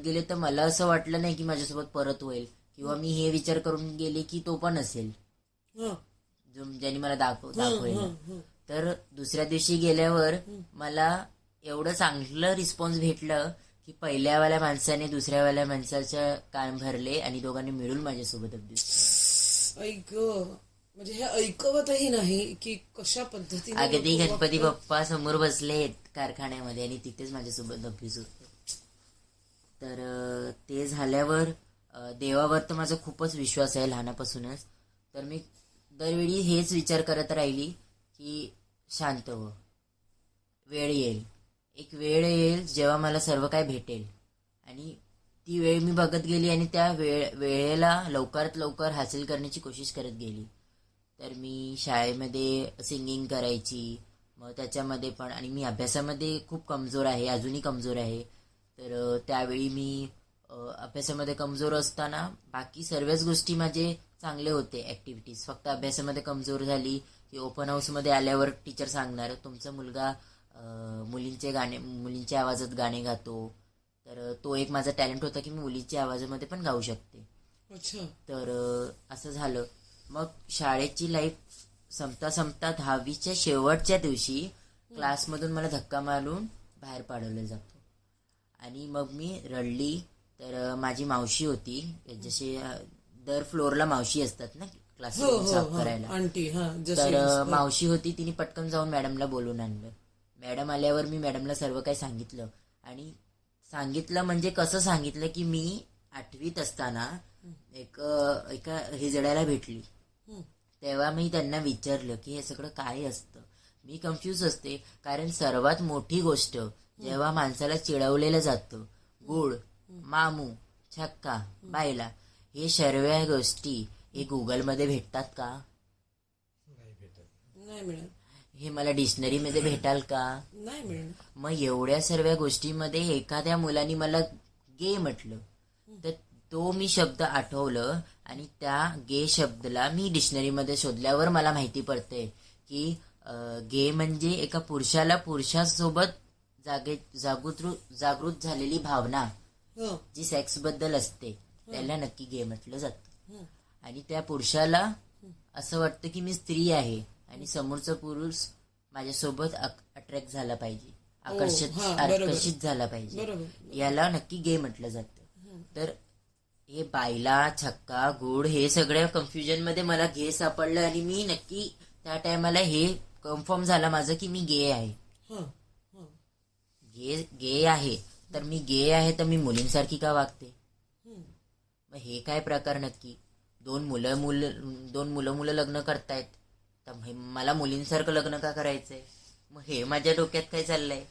गेले तर मला असं वाटलं नाही की माझ्यासोबत परत होईल, किंवा मी हे विचार करून गेले की तो पण असेल ज्यांनी मला दाखवलं. तर दुसऱ्या दिवशी गेल्यावर मला एवढं चांगलं रिस्पॉन्स भेटलं की पहिल्यावाल्या माणसाने दुसऱ्यावाल्या माणसाच्या कान भरले आणि दोघांनी मिळून माझ्यासोबत अब्यूज. म्हणजे हे ऐकवतही नाही की कशा पद्धतीने अगदी गणपती बाप्पा समोर बसलेत कारखान्यामध्ये आणि तिथेच माझ्यासोबत अब्यूज होते. तर ते झाल्यावर देवावर तर माझा खूपच विश्वास आहे लहानापासूनच. तर मी दरवेळी हेच विचार करत राहिली की शांत हो, एक वेळ येईल जेव्हा मला सर्व काय भेटेल. आणि ती वेळ मी बघत गेली आणि त्या वेळेला लवकरात लवकर हासिल करण्याची कोशिश करत गेली. तर मी शाळेमध्ये सिंगिंग करायची, मग त्याच्यामध्ये पण, आणि मी अभ्यासामध्ये खूप कमजोर आहे, अजूनही कमजोर आहे. तर त्यावेळी मी अभ्यासामध्ये कमजोर असताना बाकी सर्वच गोष्टी माझे चांगले होते, ऍक्टिव्हिटीज. फक्त अभ्यासामध्ये कमजोर झाली की ओपन हाऊसमध्ये आल्यावर टीचर सांगणार तुमचा मुलगा मुलींच्या आवाजात गाणे गातो. तर तो एक माझा टॅलेंट होता की मी मुलीच्या आवाजामध्ये पण गाऊ शकते. तर असं झालं. मग शाळेची लाईफ संपता 10वीच्या शेवटच्या दिवशी क्लासमधून मला धक्का मारून बाहेर पाडवलं जातं. आणि मग मी रडली. तर माझी मावशी होती, जसे दर फ्लोअरला मावशी असतात ना क्लासरूम साफ करायला, तर मावशी होती, तिने पटकन जाऊन मॅडमला बोलून आणलं. मॅडम आल्यावर मी मॅडमला सर्व काही सांगितलं. आणि सांगितलं म्हणजे कसं सांगितलं की मी 8वीत असताना एका हिजड्याला भेटली. तेव्हा मी त्यांना विचारलं की हे सगळं काय असतं. मी कन्फ्यूज असते, कारण सर्वात मोठी गोष्ट जेव्हा माणसाला चिडवलेलं जातं, गुळ, मामू, छक्का, बायला, हे सर्व गोष्टी हे गुगलमध्ये भेटतात का? नाही मिळत. हे मला डिक्शनरीमध्ये भेटाल का? नाही मिळत. मग एवढ्या सर्व गोष्टीमध्ये एखाद्या मुलाने मला गे म्हटलं, तर तो मी शब्द आठवलं आणि त्या गे शब्दला मी डिक्शनरीमध्ये शोधल्यावर मला माहिती पडते की गे म्हणजे एका पुरुषाला पुरुषासोबत जागृत झालेली भावना जी सेक्स बद्दल असते त्याला नक्की गे म्हटलं जातं. आणि त्या पुरुषाला असं वाटतं की मी स्त्री आहे आणि समोरचा पुरुष माझ्यासोबत अट्रॅक्ट झाला पाहिजे, आकर्षित झाला पाहिजे, याला नक्की गे म्हटलं जातं. तर हे बायला, छक्का, गुड हे सगळ्या कन्फ्युजन मध्ये मला गे सापडलं आणि मी नक्की त्या टायमाला हे कन्फर्म झालं माझं की मी गे आहे. गे आहे तर मी गे आहे तर मी मुलींसारखी का वागते? मग हे काय प्रकार नक्की? दोन मुलं लग्न करतायत, तर मला मुलींसारखं लग्न का करायचंय? मग हे माझ्या डोक्यात काय चाललंय?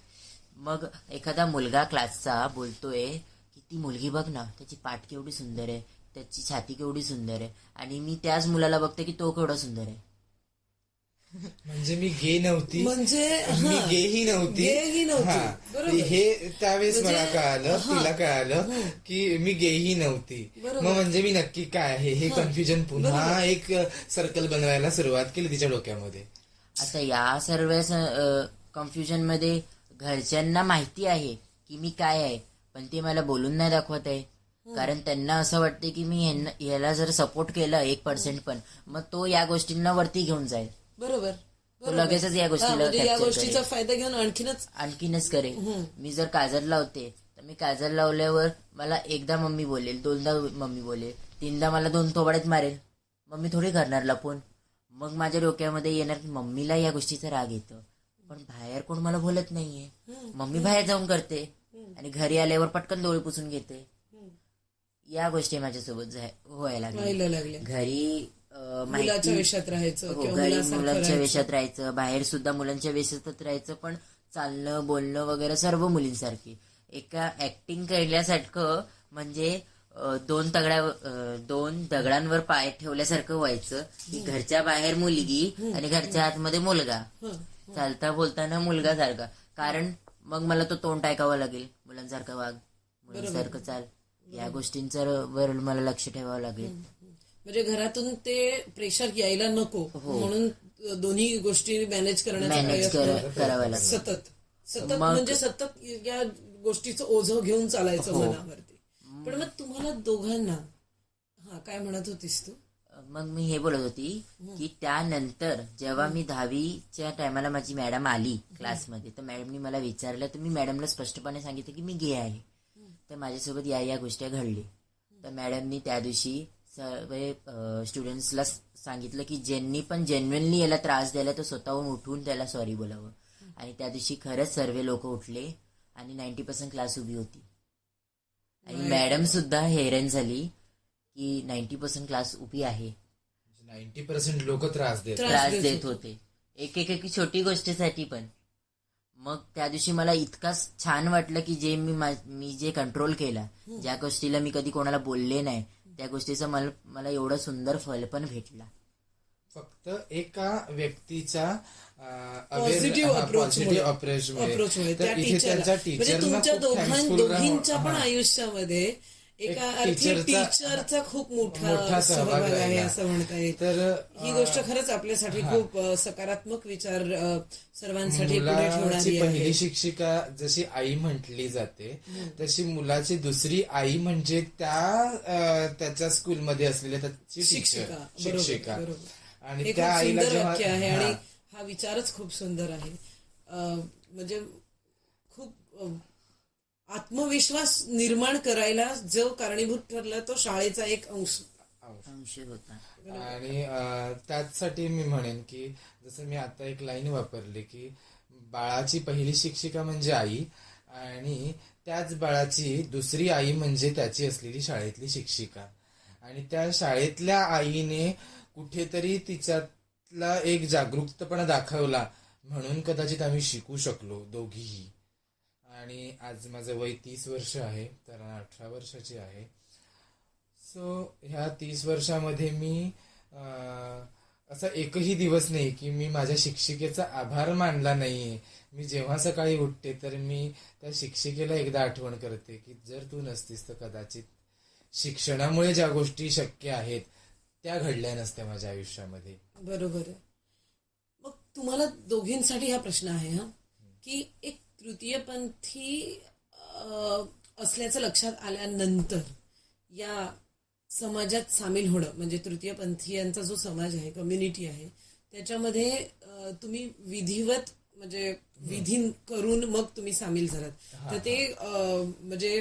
मग एखादा मुलगा क्लासचा बोलतोय की ती मुलगी बघ ना, त्याची पाठ केवढी सुंदर आहे, त्याची छाती केवढी सुंदर आहे, आणि मी त्याच मुलाला बघते की तो केवढा सुंदर आहे. म्हणजे मी गे नव्हती, म्हणजे मी हा. गेही नव्हती. गेही नव्हती. हा. बरोबर. हे त्यावेळेस म्हणजे- मला कळालं, हा. तिला कळालं की मी गेही नव्हती. बरोबर. मग म्हणजे मी नक्की काय आहे हे कन्फ्युजन पुन्हा बरोबर. एक सर्कल बनवायला सुरुवात केली तिच्या डोक्यामध्ये. आता या सर्व कन्फ्युजन मध्ये घरच्यांना माहिती आहे की मी काय आहे, पण ते मला बोलून नाही दाखवत आहे. कारण त्यांना असं वाटते की मी याला जर सपोर्ट केलं 1% पण, मग तो या गोष्टींना वरती घेऊन जाईल, बरोबर. तो लगेचच या हा, गोष्टीला म्हणजे या capture गोष्टीचा करेल. फायदा घेऊन आणखीनच करेल. मी जर काजल लावते तर मी काजल लावल्यावर मला एकदा मम्मी बोलेल, दोनदा मम्मी बोलेल, तीनदा मला 2 थोबाड्यात मारेल. मग मी थोडी करणार लपून. मग माझ्या डोक्यामध्ये येणार की मम्मीला या गोष्टीचा राग येतो, पण बाहेर कोण मला बोलत नाहीये. मम्मी बाहेर जाऊन करते आणि घरी आल्यावर पटकन डोळे पुसून घेते. या गोष्टी माझ्यासोबत व्हायला व्हायला लागल्या. घरी मुलाच्या वेशात राहायचं हो, किंवा घरी मुलासारखं मुलांच्या राहायचं. वेशात राहायचं, बाहेर सुद्धा मुलांच्या वेशातच राहायचं, पण चालणं बोलणं वगैरे सर्व मुलींसारखी. एका ऍक्टिंग केल्यासारखं म्हणजे दोन दगडांवर पाय ठेवल्यासारखं व्हायचं की घरच्या बाहेर मुलगी आणि घरच्या आतमध्ये मुलगा, चालता बोलताना मुलगा सारखा. कारण मग मला तो तोंड टाकावं लागेल, मुलांसारखं वाग, मुलांसारखं चाल, या गोष्टींवर मला लक्ष ठेवावं लागेल. म्हणजे घरातून ते प्रेशर यायला नको म्हणून दोन्ही गोष्टी मॅनेज करण्याचा मॅनेज प्रयत्न करावं लागेल. सतत म्हणजे सतत या गोष्टीचं ओझं घेऊन चालायचं मनावरती. पण मग तुम्हाला दोघांना काय म्हणत होतीस तू? मग मी हे बोलत होती की त्यानंतर जेव्हा मी 10वीच्या टायमाला माझी मॅडम आली क्लासमध्ये, तर मॅडमनी मला विचारलं, तर मी मॅडमला स्पष्टपणे सांगितलं की मी गे आहे. तर माझ्यासोबत या गोष्टी घडली. तर मॅडमनी त्या दिवशी सर्व स्टुडंट्सला सांगितलं की ज्यांनी पण जेन्युइनली याला त्रास द्यायला तो स्वतःहून उठून त्याला सॉरी बोलावं. आणि त्या दिवशी खरंच सर्व लोक उठले आणि 90% क्लास उभी होती. आणि मॅडम सुद्धा हैराण झाली की 90% क्लास उभी आहे. 90% लोक त्रास देत होते एक छोटी गोष्टीसाठी पण. मग त्या दिवशी मला इतकाच छान वाटलं की जे मी जे कंट्रोल केला, ज्या गोष्टीला मी कधी कोणाला बोलले नाही, त्या गोष्टीचं मला एवढं सुंदर फल पण भेटला. फक्त एका व्यक्तीच्या पॉझिटिव्ह अप्रोचमुळे. अप्रोचमुळे तर इथे त्यांच्या म्हणजे तुमच्या दोघींच्या पण आयुष्यामध्ये एका अर्थी टीचरचा खूप मोठा सहभाग आहे असं म्हणता येईल. तर ही गोष्ट खरंच आपल्यासाठी खूप सकारात्मक विचार सर्वांसाठी पुढे मुलाची ठेवणारी पहिली आहे. शिक्षिका जशी आई म्हटली जाते, तशी मुलाची दुसरी आई म्हणजे त्याच्या स्कूलमध्ये असलेल्या त्याची शिक्षिका. शिक्षिका. बरोबर. आणि हे त्या खूप आईला सुंदर वाक्य आहे जेव्हा आणि हा विचारच खूप सुंदर आहे. म्हणजे खूप आत्मविश्वास निर्माण करायला जो कारणीभूत ठरला तो शाळेचा एक अंश होता. आणि त्यासाठी मी म्हणेन की जसं मी आता एक लाईन वापरली की बाळाची पहिली शिक्षिका म्हणजे आई, आणि त्याच बाळाची दुसरी आई म्हणजे त्याची असलेली शाळेतली शिक्षिका. आणि त्या शाळेतल्या आईने कुठेतरी तिच्यातला एक जागरूकतापणा दाखवला, म्हणून कदाचित आम्ही शिकू शकलो दोघीही. आणि आज माझं वय 30 वर्ष आहे, तर 18 वर्षाची आहे. सो ह्या 30 वर्षामध्ये मी असा एकही दिवस नाही की मी माझ्या शिक्षिकेचा आभार मानला नाहीये. मी जेव्हा सकाळी उठते तर मी त्या शिक्षिकेला एकदा आठवण करते की जर तू नसतीस तर कदाचित शिक्षणामुळे ज्या गोष्टी शक्य आहेत त्या घडल्या नसत्या माझ्या आयुष्यामध्ये. बरोबर आहे. मग तुम्हाला दोघींसाठी हा प्रश्न आहे की एक तृतीयपंथी असल्याचं लक्षात आल्यानंतर या समाजात सामील होणं, म्हणजे तृतीयपंथीयांचा जो समाज आहे, कम्युनिटी आहे, त्याच्यामध्ये तुम्ही विधिवत म्हणजे विधी करून मग तुम्ही सामील झालात, तर ते म्हणजे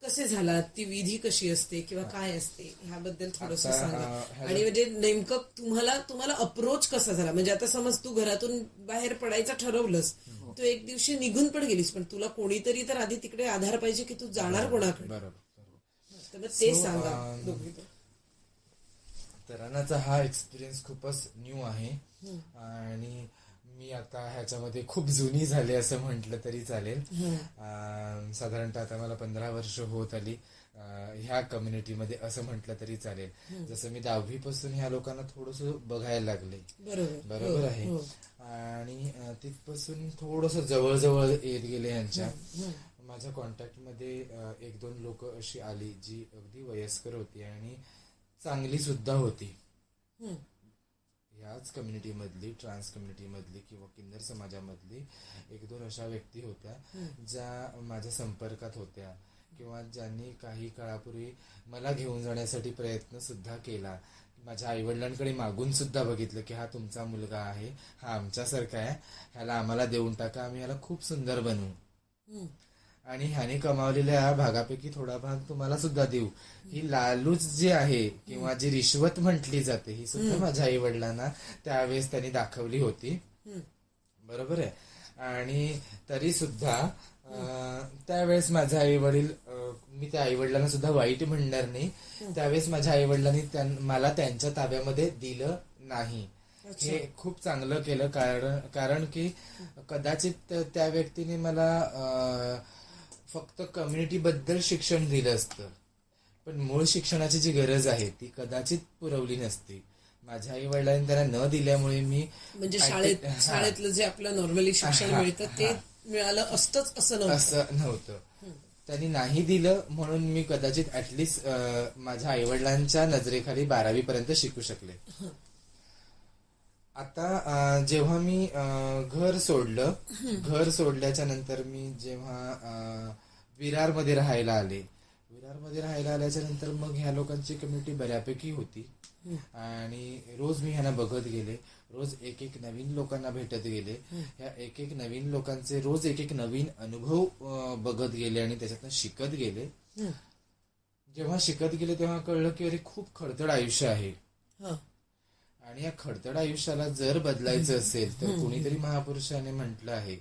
कसे झालात, ती विधी कशी असते किंवा काय असते ह्याबद्दल थोडंसं सांगा. आणि म्हणजे नेमकं तुम्हाला अप्रोच कसा झाला? म्हणजे आता समज तू घरातून बाहेर पडायचं ठरवलंस, तू एक दिवशी निघून पण गेलीस, पण तुला कोणीतरी तर आधी तिकडे आधार पाहिजे की तू जाणार कोणाकडे. बरोबर. तर मग ते सांगा. तरानाचा हा एक्सपिरियन्स खूपच न्यू आहे आणि मी आता ह्याच्यामध्ये खूप जुनी झाले असं म्हटलं तरी चालेल. साधारणतः आता मला 15 वर्ष होत आली ह्या कम्युनिटीमध्ये असं म्हटलं तरी चालेल. जसं मी 10वी पासून ह्या लोकांना थोडस बघायला लागले. बरोबर आहे. आणि तिथपासून थोडस जवळ येत गेले यांच्या. माझ्या कॉन्टॅक्ट मध्ये 1-2 लोक अशी आली जी अगदी वयस्कर होती आणि चांगली सुद्धा होती. ह्याच कम्युनिटी मधली, ट्रान्स कम्युनिटी मधली किंवा किन्नर समाजामधली 1-2 अशा व्यक्ती होत्या ज्या माझ्या संपर्कात होत्या किंवा ज्यांनी काही काळापूर्वी मला घेऊन जाण्यासाठी प्रयत्न सुद्धा केला. माझ्या आईवडिलांकडे मागून सुद्धा बघितलं की हा तुमचा मुलगा आहे, हा आमच्यासारखा आहे, ह्याला आम्हाला देऊन टाका, आम्ही ह्याला खूप सुंदर बनवू आणि ह्याने कमावलेल्या भागापैकी थोडा भाग तुम्हाला सुद्धा देऊ. ही लालूच जी आहे किंवा जी रिश्वत म्हटली जाते ही सुद्धा माझ्या आई वडिलांना त्यावेळेस त्यांनी दाखवली होती. बरोबर आहे. आणि तरी सुद्धा त्यावेळेस माझे आई वडील, मी त्या आई वडिलांना सुद्धा वाईट म्हणणार नाही, त्यावेळेस माझ्या आई वडिलांनी मला त्यांच्या ताब्यामध्ये दिलं नाही. हे खूप चांगलं केलं. कारण की कदाचित त्या व्यक्तीने मला फक्त कम्युनिटी बद्दल शिक्षण दिलं असतं, पण मूळ शिक्षणाची जी गरज आहे ती कदाचित पुरवली नसती. माझ्या आई वडिलांनी त्यांना न दिल्यामुळे मी म्हणजे शाळेतलं जे आपलं नॉर्मली शिक्षण मिळतं ते मिळालं असतंच असं नव्हतं. त्यांनी नाही दिलं म्हणून मी कदाचित ऍटलिस्ट माझ्या आई वडिलांच्या नजरेखाली 12वी पर्यंत शिकू शकले. आता जेव्हा मी घर सोडल्याच्या नंतर मी जेव्हा विरारमध्ये राहायला आल्याच्या नंतर मग ह्या लोकांची कम्युनिटी बऱ्यापैकी होती आणि रोज मी ह्यांना बघत गेले, रोज एक नवीन लोकांना भेटत गेले, ह्या एक नवीन लोकांचे रोज एक नवीन अनुभव बघत गेले आणि त्याच्यातनं शिकत गेले. जेव्हा शिकत गेले तेव्हा कळलं की अरे खूप खडतड आयुष्य आहे आणि या खडतड आयुष्याला जर बदलायचं असेल तर कुणीतरी महापुरुषाने म्हटलं आहे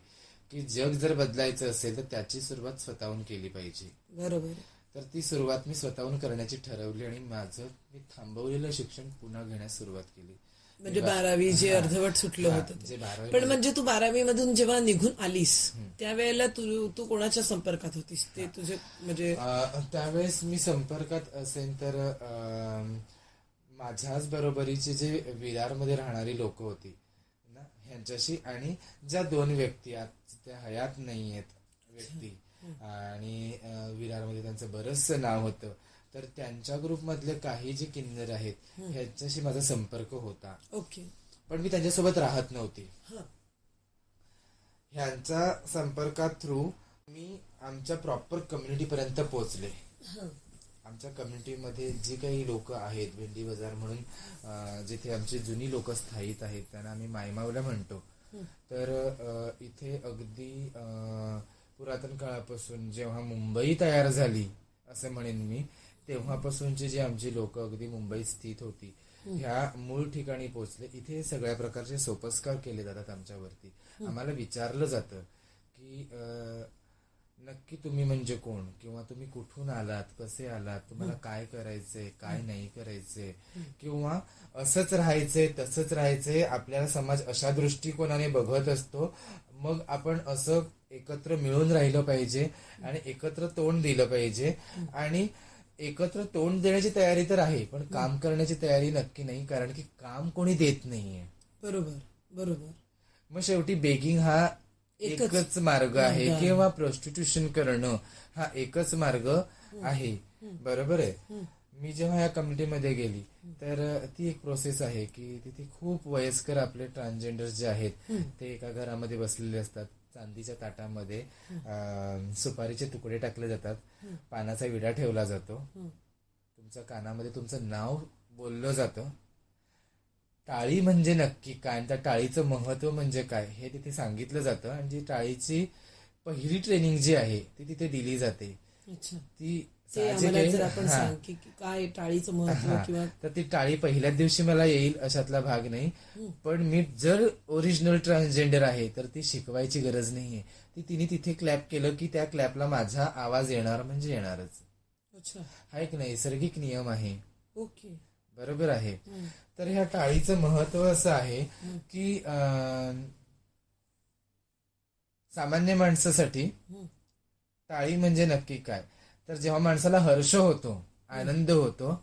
की जग जर बदलायचं असेल तर त्याची सुरुवात स्वतःहून केली पाहिजे. बरोबर. तर ती सुरुवात मी स्वतःहून करण्याची ठरवली आणि मी थांबवलेलं शिक्षण पुन्हा घेण्यास सुरुवात केली. म्हणजे 12वी जे अर्धवट सुटलं होतं. पण म्हणजे तू 12वी मधून जेव्हा निघून आलीस त्यावेळेला तू कोणाच्या संपर्कात होतीस? ते तुझे म्हणजे त्यावेळेस मी संपर्कात असेल तर माझ्याच बरोबरीचे जे विरारमध्ये राहणारी लोक होती ना ह्यांच्याशी, आणि ज्या 2 व्यक्ती त्या हयात नाही आहेत व्यक्ती आणि विरारमध्ये त्यांचं बरंचसं नाव होतं, तर त्यांच्या ग्रुपमधले काही जे किन्नर आहेत ह्यांच्याशी माझा संपर्क होता. ओके. पण मी त्यांच्यासोबत राहत नव्हती. ह्यांच्या संपर्कात थ्रू मी आमच्या प्रॉपर कम्युनिटी पर्यंत पोहोचले. आमच्या कम्युनिटीमध्ये जी काही लोक आहेत, भेंडी बाजार म्हणून जिथे आमची जुनी लोक स्थायिक आहेत त्यांना आम्ही मायमावल्या म्हणतो. तर इथे अगदी पुरातन काळापासून जेव्हा मुंबई तयार झाली असं म्हणेन मी, तेव्हापासूनची जी आमची लोक अगदी मुंबईत स्थित होती ह्या मूळ ठिकाणी पोहोचले. इथे सगळ्या प्रकारचे सोपस्कार केले जातात आमच्यावरती. आम्हाला विचारलं जातं की नक्की तुम्ही म्हणजे कोण किंवा तुम्ही कुठून आलात, कसे आलात, तुम्हाला काय करायचंय, काय नाही करायचंय, किंवा असंच राहायचंय तसंच राहायचंय. आपल्याला समाज अशा दृष्टिकोनाने बघत असतो, मग आपण असं एकत्र मिळून राहिलं पाहिजे आणि एकत्र तोंड दिलं पाहिजे. आणि एकत्र तोंड देण्याची तयारी तर आहे पण काम करण्याची तयारी नक्की नाही, कारण की काम कोणी देत नाहीये. बरोबर. मग शेवटी बेगिंग हा एकच मार्ग आहे किंवा प्रॉस्टिट्यूशन करणं हा एकच मार्ग आहे. बरोबर आहे. मी जेव्हा या कम्युनिटीमध्ये गेली तर ती एक प्रोसेस आहे की तिथे खूप वयस्कर आपले ट्रान्सजेंडर जे आहेत ते एका घरामध्ये बसलेले असतात. चांदीच्या ताटामध्ये सुपारीचे तुकडे टाकले जातात, पानाचा विडा ठेवला जातो, तुमच्या कानामध्ये तुमचं नाव बोललं जातं. टाळी म्हणजे नक्की काय, त्या टाळीचं महत्व म्हणजे काय हे तिथे सांगितलं जातं आणि जी टाळीची पहिली ट्रेनिंग जी आहे ती तिथे दिली जाते. ती काय टाळीचं महत्व किंवा तर ती टाळी पहिल्याच दिवशी मला येईल अशातला भाग नाही, पण मी जर ओरिजिनल ट्रान्सजेंडर आहे तर ती शिकवायची गरज नाहीये. ती तिने तिथे क्लॅप केलं की त्या क्लॅपला माझा आवाज येणार म्हणजे येणारच. हा एक नैसर्गिक नियम आहे. ओके. बरोबर आहे. तर ह्या टाळीचं महत्व असं आहे की सामान्य माणसासाठी टाळी म्हणजे नक्की काय, तर जेव्हा माणसाला हर्ष होतो, आनंद होतो,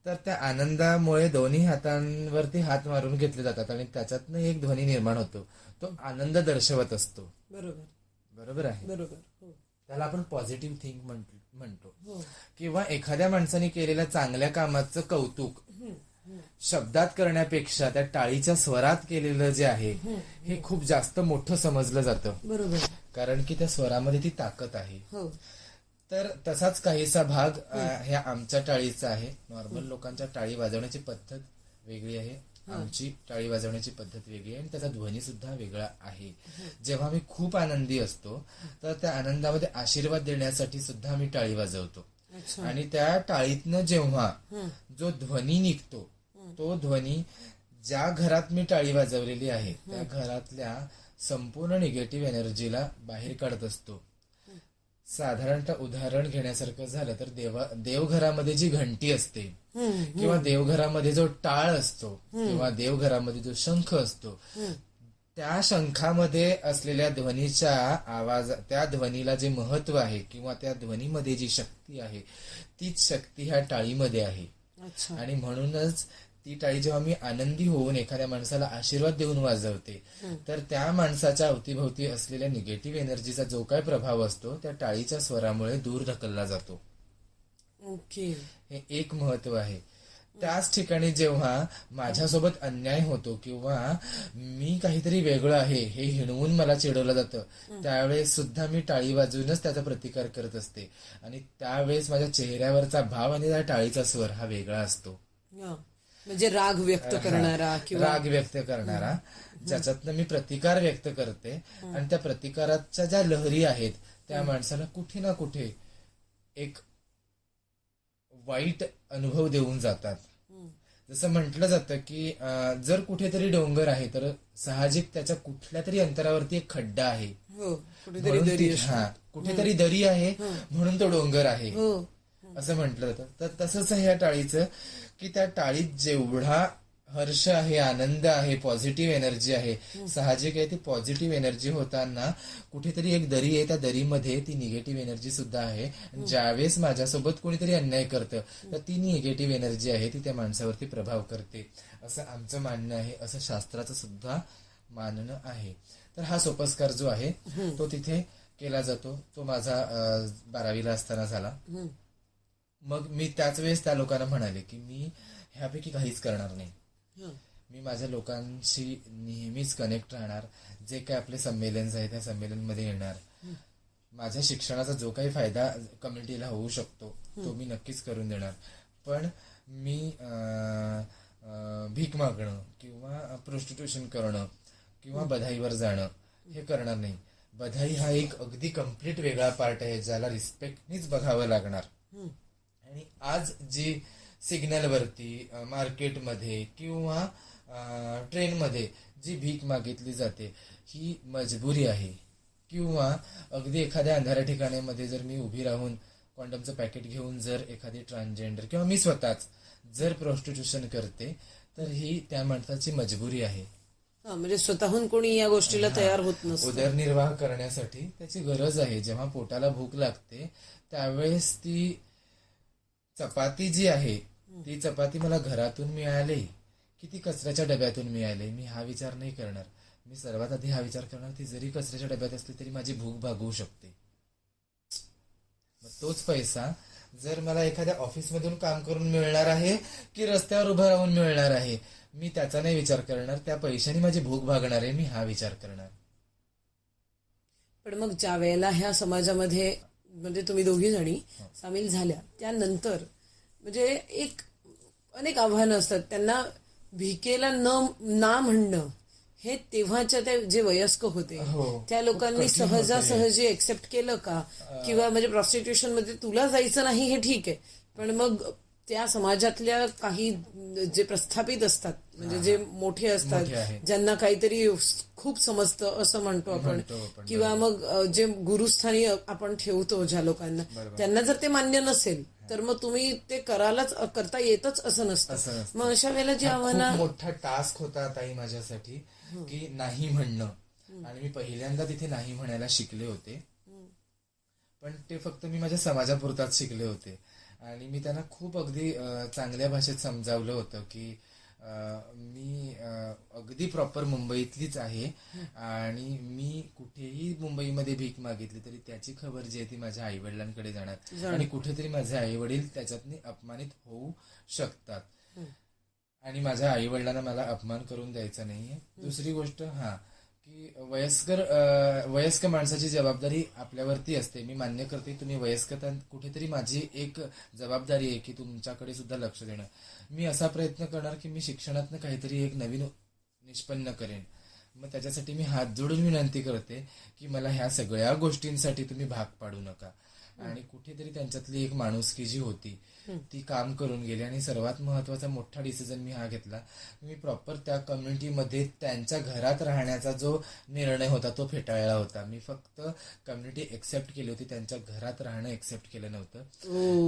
तर त्या आनंदामुळे दोन्ही हातांवरती हात मारून घेतले जातात आणि त्याच्यातनं एक ध्वनी निर्माण होतो. तो आनंद दर्शवत असतो. बरोबर बरोबर आहे. बरोबर. हो त्याला आपण पॉझिटिव्ह थिंक म्हणतो. हो. किंवा एखाद्या माणसाने केलेल्या चांगल्या कामाचं कौतुक शब्दात करण्यापेक्षा त्या टाळीच्या स्वरात केलेलं जे आहे हे खूप जास्त मोठं समजलं जातं. बरोबर. कारण की त्या स्वरामध्ये ती ताकद आहे. हो तर तसाच काहीसा भाग ह्या आमच्या टाळीचा आहे. नॉर्मल लोकांच्या टाळी वाजवण्याची पद्धत वेगळी आहे, आमची टाळी वाजवण्याची पद्धत वेगळी आहे आणि त्याचा ध्वनी सुद्धा वेगळा आहे. जेव्हा मी खूप आनंदी असतो तर त्या आनंदामध्ये आशीर्वाद देण्यासाठी सुद्धा मी टाळी वाजवतो. अच्छा. आणि त्या टाळीतनं जेव्हा जो ध्वनी निघतो तो ध्वनी ज्या घरात मी टाळी वाजवलेली आहे त्या घरातल्या संपूर्ण निगेटिव्ह एनर्जीला बाहेर काढत असतो. साधारणतः उदाहरण घेण्यासारखं झालं तर देवघरामध्ये जी घंटी असते किंवा देवघरामध्ये जो टाळ असतो किंवा देवघरामध्ये जो शंख असतो, त्या शंखामध्ये असलेल्या ध्वनीच्या आवाज, त्या ध्वनीला जे महत्व आहे किंवा त्या ध्वनीमध्ये जी शक्ती आहे तीच शक्ती ह्या टाळीमध्ये आहे. अच्छा. आणि म्हणूनच ती टाळी जेव्हा मी आनंदी होऊन एखाद्या माणसाला आशीर्वाद देऊन वाजवते तर त्या माणसाच्या अवतीभोवती असलेल्या निगेटिव्ह एनर्जीचा जो काय प्रभाव असतो त्या टाळीच्या स्वरामुळे दूर ढकलला जातो. ओके. हे एक महत्व आहे. त्याच ठिकाणी जेव्हा माझ्यासोबत अन्याय होतो किंवा मी काहीतरी वेगळं आहे हे हिणवून मला चिडवलं जातं त्यावेळेस सुद्धा मी टाळी वाजवूनच त्याचा प्रतिकार करत असते. आणि त्यावेळेस माझ्या चेहऱ्यावरचा भाव आणि त्या टाळीचा स्वर हा वेगळा असतो. हा. म्हणजे राग व्यक्त करणारा किंवा राग व्यक्त करणारा, ज्याच्यातनं मी प्रतिकार व्यक्त करते आणि त्या प्रतिकाराच्या ज्या लहरी आहेत त्या माणसाला कुठे ना कुठे एक वाईट अनुभव देऊन जातात. जसं म्हटलं जातं की जर कुठेतरी डोंगर आहे तर साहजिक त्याच्या कुठल्या तरी अंतरावरती एक खड्डा आहे. हो कुठेतरी म्हणून दरी कुठेतरी दरी आहे म्हणून तो डोंगर आहे हो असं म्हटलं जातं. तर तसंच आहे या टाळीचं की त्या टाळीत जेवढा हर्ष आहे, आनंद आहे, पॉझिटिव्ह एनर्जी आहे, साहजिक आहे ती पॉझिटिव्ह एनर्जी होताना कुठेतरी एक दरी आहे, त्या दरीमध्ये ती निगेटिव्ह एनर्जी सुद्धा आहे. ज्यावेळेस माझ्यासोबत कोणीतरी अन्याय करतं तर ती निगेटिव्ह एनर्जी आहे ती त्या माणसावरती प्रभाव करते असं आमचं मानणं आहे, असं शास्त्राचं सुद्धा मानणं आहे. तर हा सोपस्कार जो आहे तो तिथे केला जातो. तो माझा 12वीला असताना झाला. मग मी त्याच वेळेस त्या लोकांना म्हणाले की मी ह्यापैकी काहीच करणार नाही. मी माझ्या लोकांशी नेहमीच कनेक्ट राहणार. जे काही आपले संमेलन आहे त्या संमेलनमध्ये येणार. माझ्या शिक्षणाचा जो काही फायदा कम्युनिटीला होऊ शकतो तो मी नक्कीच करून देणार. पण मी भीक मागणं किंवा प्रोस्टिट्यूशन करणं किंवा बधाईवर जाणं हे करणार नाही. बधाई हा एक अगदी कम्प्लीट वेगळा पार्ट आहे ज्याला रिस्पेक्टनीच बघावं लागणार. आणि आज जी सिग्नलवरती, मार्केटमध्ये किंवा ट्रेनमध्ये जी भीक मागितली जाते ही मजबुरी आहे. किंवा अगदी एखाद्या अंधाऱ्या ठिकाणामध्ये जर मी उभी राहून कॉन्डमचं पॅकेट घेऊन जर एखादी ट्रान्सजेंडर किंवा मी स्वतःच जर प्रोस्टिट्यूशन करते तर ही त्या माणसाची मजबुरी आहे. म्हणजे स्वतःहून कोणी या गोष्टीला तयार होत नसतं. उदरनिर्वाह करण्यासाठी त्याची गरज आहे. जेव्हा पोटाला भूक लागते त्यावेळेस ती चपाती जी आहे ती चपाती मला घरातून मिळाली की ती कचऱ्याच्या डब्यातून मिळाली मी हा विचार नाही करणार. मी सर्वात आधी हा विचार करणार ती जरी कचऱ्याच्या डब्यात असली तरी माझी भूक भागवू शकते. मग तोच पैसा जर मला एखाद्या ऑफिसमधून काम करून मिळणार आहे की रस्त्यावर उभं राहून मिळणार आहे मी त्याचा नाही विचार करणार. त्या पैशाने माझी भूक भागणार आहे मी हा विचार करणार. पण मग ज्या वेळेला ह्या समाजामध्ये म्हणजे तुम्ही दोघी जणी सामील झाल्या त्यानंतर म्हणजे अनेक आव्हानं असतात. त्यांना भिकेला ना म्हणणं हे तेव्हाच्या ते जे वयस्क होते त्या लोकांनी सहजासहजी एक्सेप्ट केलं का? किंवा म्हणजे प्रॉस्टिट्यूशन मध्ये तुला जायचं नाही हे ठीक आहे पण मग त्या समाजातल्या काही जे प्रस्थापित असतात म्हणजे जे मोठे असतात ज्यांना काहीतरी खूप समजतं असं म्हणतो आपण किंवा मग जे गुरुस्थानी आपण ठेवतो ज्या लोकांना त्यांना जर ते मान्य नसेल तर मग तुम्ही ते करता येतच असं नसतं. मग अशा वेळेला जी आव्हानं मोठा टास्क होता ताई माझ्यासाठी की नाही म्हणणं. आणि मी पहिल्यांदा तिथे नाही म्हणायला शिकले होते. पण ते फक्त मी माझ्या समाजापुरताच शिकले होते. आणि मी त्यांना खूप अगदी चांगल्या भाषेत समजावलं होतं की मी अगदी प्रॉपर मुंबईतलीच आहे आणि मी कुठेही मुंबईमध्ये भीक मागितली तरी त्याची खबर जी आहे ती माझ्या आई वडिलांकडे जाणार आणि कुठेतरी माझे आई वडील त्याच्यातनी अपमानित होऊ शकतात आणि माझ्या आई वडिलांना मला अपमान करून द्यायचा नाहीये. दुसरी गोष्ट की वयस्क माणसाची जबाबदारी आपल्यावरती असते. मी मान्य करते तुम्ही वयस्कता कुठेतरी माझी एक जबाबदारी आहे की तुमच्याकडे सुद्धा लक्ष देणं. मी असा प्रयत्न करणार की मी शिक्षणातनं काहीतरी एक नवीन निष्पन्न करेन. मग त्याच्यासाठी मी हात जोडून विनंती करते की मला ह्या सगळ्या गोष्टींसाठी तुम्ही भाग पाडू नका. आणि कुठेतरी त्यांच्यातली एक माणुसकी जी होती ती काम करून गेली. आणि सर्वात महत्वाचा मोठा डिसिजन मी हा घेतला, मी प्रॉपर त्या कम्युनिटीमध्ये त्यांच्या घरात राहण्याचा जो निर्णय होता तो फेटाळला होता. मी फक्त कम्युनिटी एक्सेप्ट केली होती, त्यांच्या घरात राहणं एक्सेप्ट केलं नव्हतं.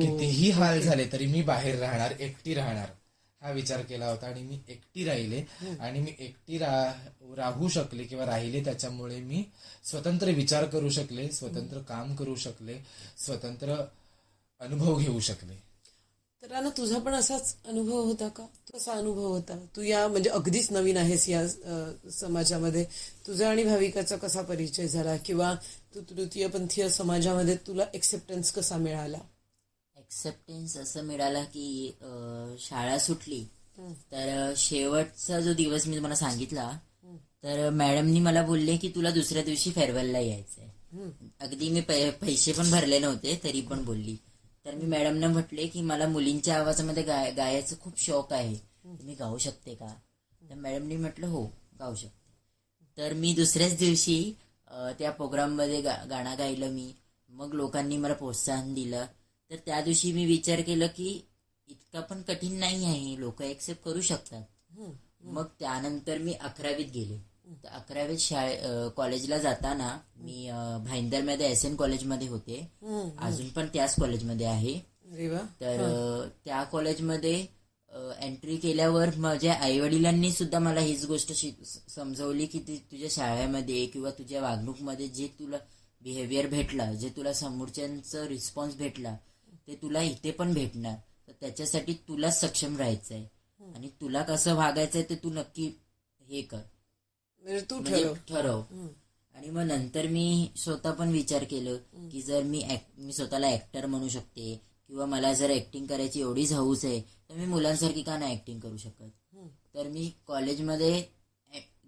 कितीही हाल झाले तरी मी बाहेर राहणार, एकटी राहणार हा विचार केला होता. आणि मी एकटी राहिले आणि मी एकटी राहू शकले किंवा राहिले त्याच्यामुळे मी स्वतंत्र विचार करू शकले, स्वतंत्र काम करू शकले, स्वतंत्र अनुभव घेऊ शकले. तर राणा, तुझा पण असाच अनुभव होता का? कसा अनुभव होता? तू या म्हणजे अगदीच नवीन आहेस या समाजामध्ये. तुझा आणि भाविकाचा कसा परिचय झाला किंवा तू तृतीयपंथीय समाजामध्ये तुला एक्सेप्टन्स कसा मिळाला? एक्सेप्टन्स असं मिळाला की शाळा सुटली तर शेवटचा जो दिवस मी तुम्हाला सांगितला तर मॅडमनी मला बोलले की तुला दुसऱ्या दिवशी फेअरवेलला यायचंय. अगदी मी पैसे पण भरले नव्हते तरी पण बोलली. तर मी मॅडमना म्हटले की मला मुलींच्या आवाजामध्ये गायचं खूप शौक आहे, मी गाऊ शकते का? तर मॅडमनी म्हटलं हो गाऊ शकते. तर मी दुसऱ्याच दिवशी त्या प्रोग्राममध्ये गाणं गायलं मी. मग लोकांनी मला प्रोत्साहन दिलं. तर त्या दिवशी मी विचार केलं की इतका पण कठीण नाही आहे, लोक एक्सेप्ट करू शकतात. मग त्यानंतर मी 11वीत गेले. तर 11वीत कॉलेजला जाताना मी भाईंदरमध्ये SN कॉलेजमध्ये होते, अजून पण त्याच कॉलेजमध्ये आहे. तर त्या कॉलेजमध्ये एंट्री केल्यावर माझ्या आई वडिलांनी सुद्धा मला हीच गोष्ट समजवली की तुझ्या शाळेमध्ये किंवा तुझ्या वागणूकमध्ये जे तुला बिहेवियर भेटला, जे तुला समोरच्यांचा रिस्पॉन्स भेटला ते तुला इथे पण भेटणार. तर त्याच्यासाठी तुला सक्षम राहायचंय आणि तुला कसं वागायचंय ते तू नक्की हे कर, तू म्हणजे ठरव. आणि मग नंतर मी स्वतः पण विचार केलं की जर मी स्वतःला ऍक्टर म्हणू शकते किंवा मला जर ऍक्टिंग करायची एवढीच हौस आहे तर मी मुलांसारखी का नाही ऍक्टिंग करू शकत. तर मी कॉलेजमध्ये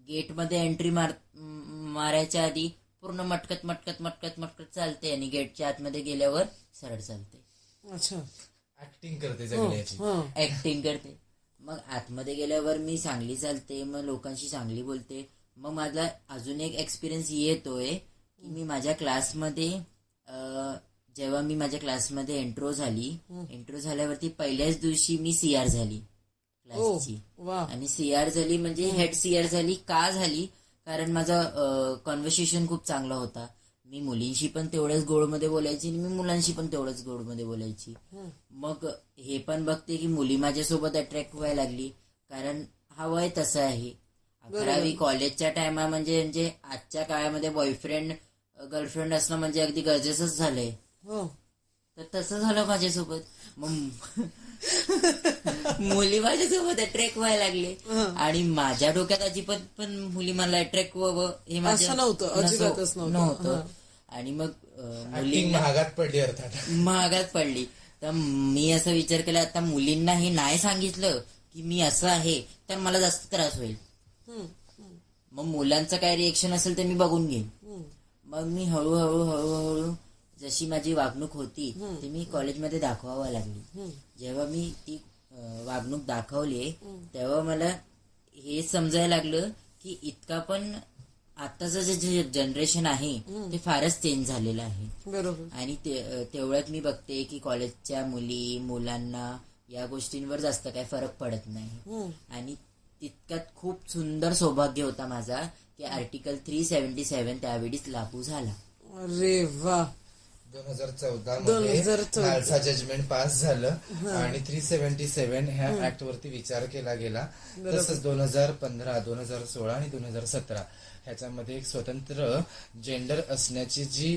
गेटमध्ये एंट्री मारायच्या आधी पूर्ण मटकत मटकत मटकत मटकत चालते आणि गेटच्या आतमध्ये गेल्यावर सरळ चालते. अच्छा, ऍक्टिंग करते सगळ्याची. ऍक्टिंग करते. मग आतमध्ये गेल्यावर मी चांगली चालते, मग लोकांशी चांगली बोलते. मग माझा अजून एक एक्सपिरियन्स येतोय की मी माझ्या क्लासमध्ये जेव्हा मी माझ्या क्लासमध्ये एंट्रो झाल्यावरती पहिल्याच दिवशी मी CR झाली क्लासची. आणि CR झाली म्हणजे हेड CR झाली. का झाली? कारण माझा कॉन्व्हर्सेशन खूप चांगला होता. मी मुलींशी पण तेवढ्याच गोडमध्ये बोलायची आणि मी मुलांशी पण तेवढ्याच गोडमध्ये बोलायची. मग हे पण बघते की मुली माझ्यासोबत अट्रॅक्ट व्हायला लागली, कारण हा वय तसं आहे. 11वी कॉलेजच्या टायमा म्हणजे आजच्या काळामध्ये बॉयफ्रेंड गर्लफ्रेंड असणं म्हणजे अगदी गरजेचंच झालंय. तर तसं झालं माझ्यासोबत. मग मुली माझ्यासोबत अट्रॅक्ट व्हायला लागले आणि माझ्या डोक्यात अजिबात पण मुली मला अट्रॅक्ट व्हावं हे माझं नव्हतं. आणि मग मुली महागात पडली, अर्थात महागात पडली. तर मी असा विचार केला आता मुलींना हे नाही सांगितलं की मी असं आहे तर मला जास्त त्रास होईल. मग मुलांचं काय रिएक्शन असेल ते मी बघून घेईन. मग मी हळूहळू जशी माझी वागणूक होती ती मी कॉलेजमध्ये दाखवावं लागली. जेव्हा मी ती वागणूक दाखवली तेव्हा मला हे समजायला लागलं की इतका पण आताचं जे जनरेशन आहे ते फारच चेंज झालेलं आहे. बरोबर. आणि तेवढ्यात मी बघते की कॉलेजच्या मुलांना या गोष्टींवर जास्त काही फरक पडत नाही. आणि तितक्यात खूप सुंदर सौभाग्य होता माझा की आर्टिकल 377 त्यावेळीच लागू झाला. अरे वा. 2014 मध्ये 2014. नालसा जजमेंट पास झालं आणि 377 ह्या ऍक्ट वरती विचार केला गेला. तसंच 2015, 2016 आणि 2017 ह्याच्यामध्ये एक स्वतंत्र जेंडर असण्याची जी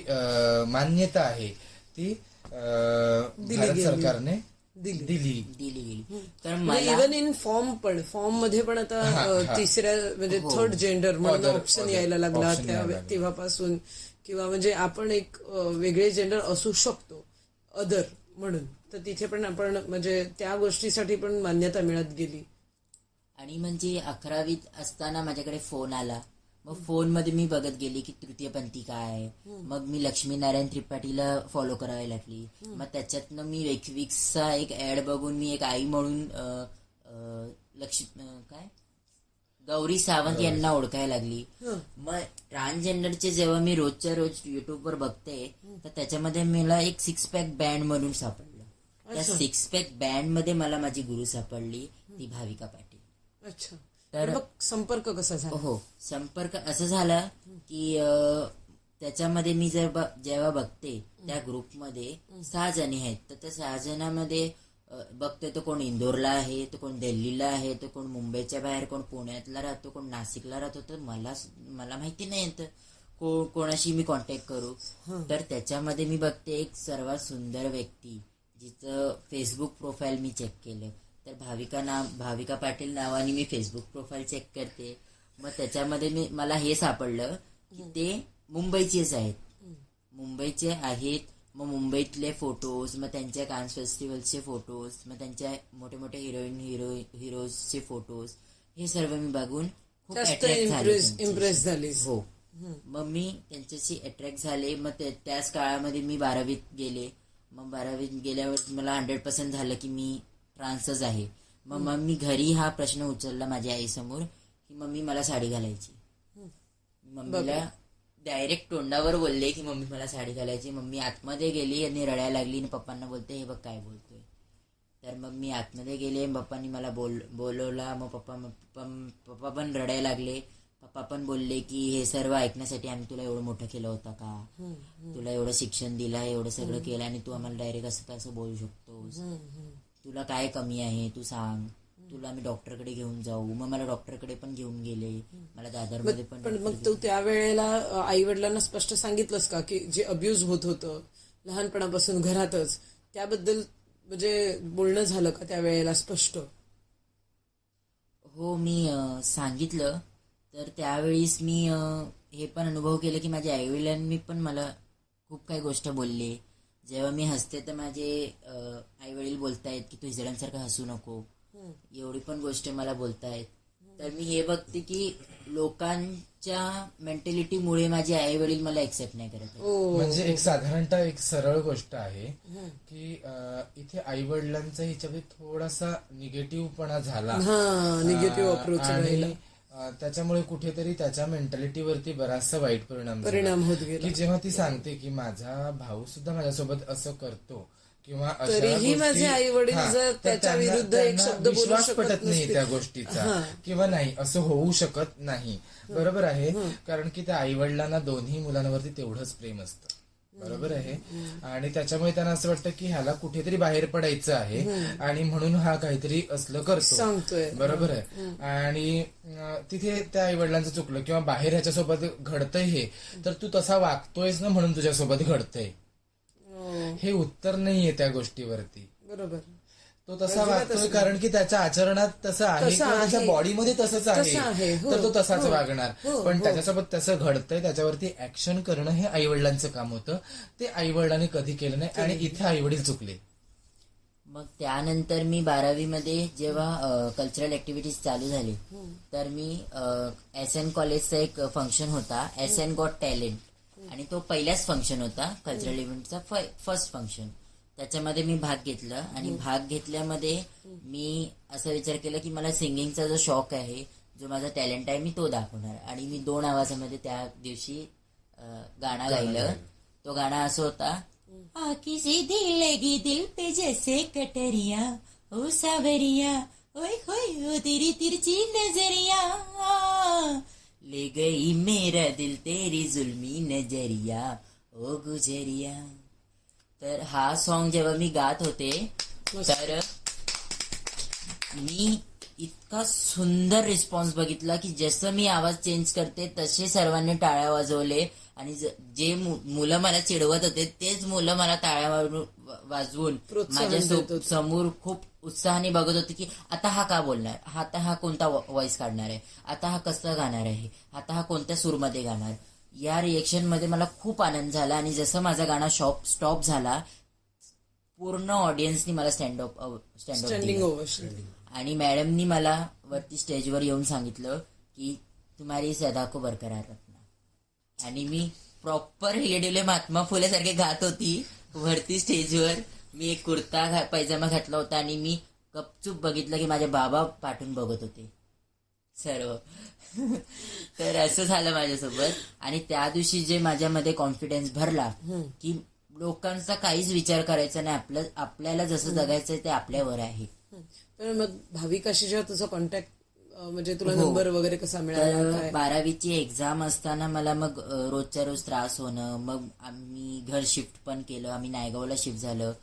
मान्यता आहे ती भारत सरकारने दिली. गेली कारण म्हणजे मला इव्हन इन फॉर्म मध्ये पण आता तिसऱ्या म्हणजे थर्ड जेंडर म्हणून Other- ऑप्शन other यायला लागला option यायला लागला. तेव्हापासून, किंवा म्हणजे आपण एक वेगळे जेंडर असू शकतो अदर म्हणून, तर तिथे पण आपण म्हणजे त्या गोष्टीसाठी पण मान्यता मिळत गेली. आणि म्हणजे 11वीत असताना माझ्याकडे फोन आला. मग फोन मध्ये मी बघत गेली की तृतीयपंथी काय. मग मी लक्ष्मीनारायण त्रिपाठीला फॉलो करायला लागली. मग त्याच्यातनं मी विक्सचा एक ऍड बघून मी एक आई म्हणून काय गौरी सावंत यांना ओळखायला लागली. मग ट्रान्सजेंडरचे जेव्हा मी रोजच्या रोज युट्यूबवर बघते तर त्याच्यामध्ये मला एक 6 पॅक बँड म्हणून सापडलं. त्या 6 पॅक बँड मध्ये मला माझी गुरु सापडली, ती भाविका पाटील. अच्छा, तर मग संपर्क कसा झाला? हो, संपर्क असं झाला की त्याच्यामध्ये मी जेव्हा बघते त्या ग्रुपमध्ये 6 जणी आहेत. तर त्या 6 जणांमध्ये बघते तर कोण इंदोरला आहे, तर कोण दिल्लीला आहे, तर कोण मुंबईच्या बाहेर, कोण पुण्यातला राहतो, कोण नाशिकला राहतो. तर मला माहिती नाही तर कोणाशी मी कॉन्टॅक्ट करू. तर त्याच्यामध्ये मी बघते एक सर्वात सुंदर व्यक्ती जिचं फेसबुक प्रोफाईल मी चेक केलं. तर भाविका पाटील नावाने मी फेसबुक प्रोफाईल चेक करते. मग त्याच्यामध्ये मला हे सापडलं की ते मुंबईचेच आहेत. मुंबईचे आहेत. मग मुंबईतले फोटोज, मग त्यांच्या कान्स फेस्टिवलचे फोटोज, मग त्यांच्या मोठे मोठे हिरोजचे फोटोज, हे सर्व मी बघून खूप जास्त अट्रॅक्ट झाले. इम्प्रेस झाली. हो, मग मी त्यांच्याशी अट्रॅक्ट झाले. मग त्याच काळामध्ये मी 12वीत गेले. मग 12वीत गेल्यावर मला 100% झालं की मी ट्रान्सच आहे. मग मी घरी हा प्रश्न उचलला माझ्या आईसमोर की मम्मी मला साडी घालायची. मम्मीला डायरेक्ट तोंडावर बोलले की मम्मी मला साडी घालायची. मम्मी आतमध्ये गेली आणि रडायला लागली आणि पप्पांना बोलते हे बघ काय बोलतोय. तर मग मी आतमध्ये गेले. पप्पांनी मला बोलवला. मग पप्पा पण रडायला लागले. पप्पा पण बोलले की हे सर्व ऐकण्यासाठी आम्ही तुला एवढं मोठं केलं होतं का, तुला एवढं शिक्षण दिलं, एवढं सगळं केलं आणि तू आम्हाला डायरेक्ट असं कसं बोलू शकतोस, तुला काय कमी आहे तू सांग, तुला आम्ही डॉक्टरकडे घेऊन जाऊ. मग मला डॉक्टरकडे पण घेऊन गेले. मला दादरमध्ये पण मग तू त्यावेळेला आई वडिलांना स्पष्ट सांगितलंस का की जे अब्यूज होत होतं लहानपणापासून घरातच, त्याबद्दल म्हणजे बोलणं झालं का त्यावेळेला स्पष्ट? हो, मी सांगितलं. तर त्यावेळेस मी हे पण अनुभव केले की माझ्या आईवडिलांनी पण मला खूप काही गोष्ट बोलले. जेव्हा मी हसते तर माझे आई वडील बोलतायत की तू हिजड्यांसारखं हसू नको, एवढी पण गोष्ट मला बोलतायत. तर मी हे बघते की लोकांच्या मेंटॅलिटीमुळे माझे आई वडील मला एक्सेप्ट नाही करत आहेत. म्हणजे एक साधारणतः एक सरळ गोष्ट आहे की इथे आई वडिलांचा ह्याच्यामध्ये थोडासा निगेटिव्हपणा झाला. निगेटिव्ह अप्रोच आणि त्याच्यामुळे कुठेतरी त्याच्या मेंटॅलिटीवरती बराचसा वाईट परिणाम होत गेला. की जेव्हा ती सांगते की माझा भाऊ सुद्धा माझ्यासोबत असं करतो किंवा अशा तरीही गोष्टी- माझे आई-वडील हा, जर तर त्याच्या त्यांना- विरुद्ध एक त्यांना शब्द बोलू विश्वास शकत पटत नाही नसतील. त्या गोष्टीचा किंवा नाही असं होऊ शकत नाही. बरोबर आहे, कारण की त्या आई वडिलांना दोन्ही मुलांवरती तेवढंच प्रेम असतं. बरोबर आहे. आणि त्याच्यामुळे त्यांना असं वाटतं की ह्याला कुठेतरी बाहेर पडायचं आहे आणि म्हणून हा काहीतरी असलं करतो, सांगतोय. बरोबर आहे. आणि तिथे त्या आई वडिलांचं चुकलं किंवा बाहेर ह्याच्यासोबत घडतंय हे, तर तू तसा वागतोयस ना म्हणून तुझ्यासोबत घडतंय, हे उत्तर नाहीये त्या गोष्टीवरती. बरोबर, तो तसा वागतोय कारण की त्याच्या आचरणात तसं आहे किंवा त्याच्या बॉडीमध्ये तसंच आहे, तर तो तसाच वागणार. पण त्याच्यासोबत तसं घडतंय त्याच्यावरती ऍक्शन करणं हे आई वडिलांचं काम होतं. ते आई वडिलांनी कधी केलं नाही आणि इथे आई वडील चुकले. मग त्यानंतर मी 12वीमध्ये जेव्हा कल्चरल ऍक्टिव्हिटीज चालू झाली तर मी SN कॉलेजचा एक फंक्शन होता, SN गॉट टॅलेंट, आणि तो पहिलाच फंक्शन होता कल्चरल इव्हेंटचा, फर्स्ट फंक्शन. त्याच्यामध्ये मी भाग घेतला आणि भाग घेतल्यामध्ये मी असा विचार केला की मला सिंगिंगचा जो शौक आहे, जो माझा टॅलेंट आहे, मी तो दाखवणार. आणि मी 2 आवाजामध्ये त्या दिवशी गाणं गायलं. तो गाणं असं होता, आखी सीधी लगी दिल पे जैसे कटरिया, ओ सावरिया, ओए होए ओ तेरी तिरछी नजरिया, ले गई मेरा दिल तेरी जुल्मी नजरिया, ओ गुजरिया. तर हा सॉन्ग जेव्हा मी गात होते तर मी इतका सुंदर रिस्पॉन्स बघितला की जसं मी आवाज चेंज करते तसे सर्वांनी टाळ्या वाजवले आणि जे मुलं मला चिडवत होते तेच मुलं मला टाळ्या वाजवून प्रोत्साहन माझ्या देत होते. समोर खूप उत्साहाने बघत होते की आता हा का बोलणार, आता हा कोणता व्हॉइस काढणार आहे, आता हा कसं गाणार आहे, आता हा कोणत्या सूरमध्ये गाणार. या रिएक्शन मध्ये मला खूप आनंद झाला आणि जसं माझा गाणं स्टॉप झाला पूर्ण ऑडियन्सनी मला स्टँडिंग ओव्हर. आणि मॅडमनी मला वरती स्टेजवर येऊन सांगितलं की तुम्हारी सदा को बरकरार रखना. आणि मी प्रॉपर हिलेडिले महात्मा फुले सारखे गात होती वरती स्टेजवर. मी एक कुर्ता पैजामा घातला होता आणि मी गपचूप बघितलं की माझे बाबा पाठून बघत होते सर्व. तर असं झालं माझ्यासोबत. आणि त्या दिवशी जे माझ्यामध्ये कॉन्फिडन्स भरला की लोकांचा काहीच विचार करायचा नाही, आपल्याला जसं जगायचंय ते आपल्यावर आहे. तर मग भाविकाशी जेव्हा तुझा कॉन्टॅक्ट म्हणजे तुला हो. नंबर वगैरे कसा मिळाला तर काय? 12वीची एक्झाम असताना मला मग रोजच्या रोज त्रास होणं, मग आम्ही घर शिफ्ट पण केलं, आम्ही नायगावला शिफ्ट झालं.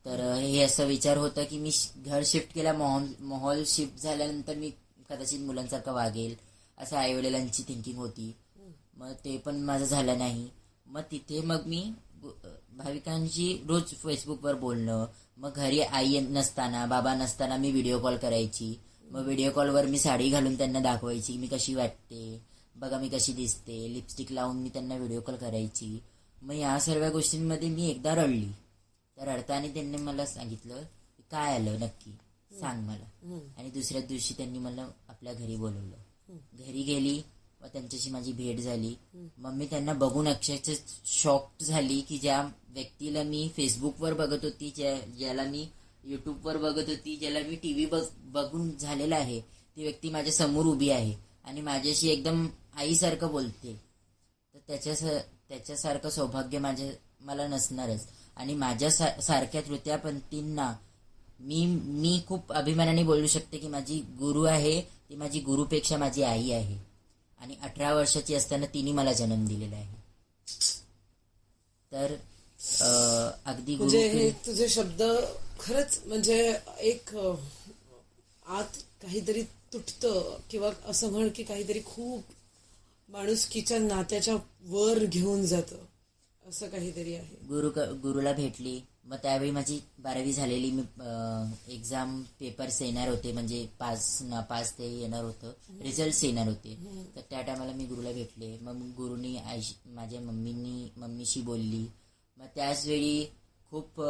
तर हे असं विचार होता की मी घर शिफ्ट केला, मोहॉल शिफ्ट झाल्यानंतर मी कदाचित मुलांसारखं वागेल असं आईवडिलांची थिंकिंग होती. मग ते पण माझं झालं नाही. मग तिथे मग मी भाविकांशी रोज फेसबुकवर बोलणं, मग घरी आई नसताना बाबा नसताना मी व्हिडिओ कॉल करायची. मग व्हिडिओ कॉलवर मी साडी घालून त्यांना दाखवायची मी कशी वाटते, बघा मी कशी दिसते, लिपस्टिक लावून मी त्यांना व्हिडिओ कॉल करायची. मग या सर्व गोष्टींमध्ये मी एकदा रडली. तर रडताना त्यांनी मला सांगितलं काय आलं नक्की सांग मला. आणि दुसऱ्या दिवशी त्यांनी मला आपल्या घरी बोलवलं. घरी गेली व त्यांच्याशी माझी भेट झाली. मग मी त्यांना बघून अक्षरशः शॉक्ड झाली की ज्या व्यक्तीला मी फेसबुकवर बघत होती, ज्याला मी युट्यूबवर बघत होती, ज्याला मी टीव्ही बघून झालेला आहे, ती व्यक्ती माझ्या समोर उभी आहे आणि माझ्याशी एकदम आईसारखं बोलते. तर त्याच्यासारखं सौभाग्य मला नसणारच. आणि माझ्या सारख्या तृतीयपंथींना मी खूप अभिमानाने बोलू शकते की माझी गुरु आहे ती माझी गुरुपेक्षा माझी आई आहे. आणि 18 वर्षाची असताना तिने मला जन्म दिलेला आहे. तर अगदी म्हणजे हे तुझे शब्द खरंच म्हणजे एक आत काहीतरी तुटतं किंवा असं म्हण की काहीतरी खूप माणुसकीच्या नात्याच्या वर घेऊन जातं असं काहीतरी आहे. गुरुला भेटली. मग त्यावेळी माझी 12वी झालेली. मी एक्झाम पेपर्स येणार होते, म्हणजे पास ते येणार होतं, रिझल्ट येणार होते. तर त्या टायमाला मी गुरुला भेटले. मग गुरुनी माझ्या मम्मीशी बोलली. मग त्याच वेळी खूप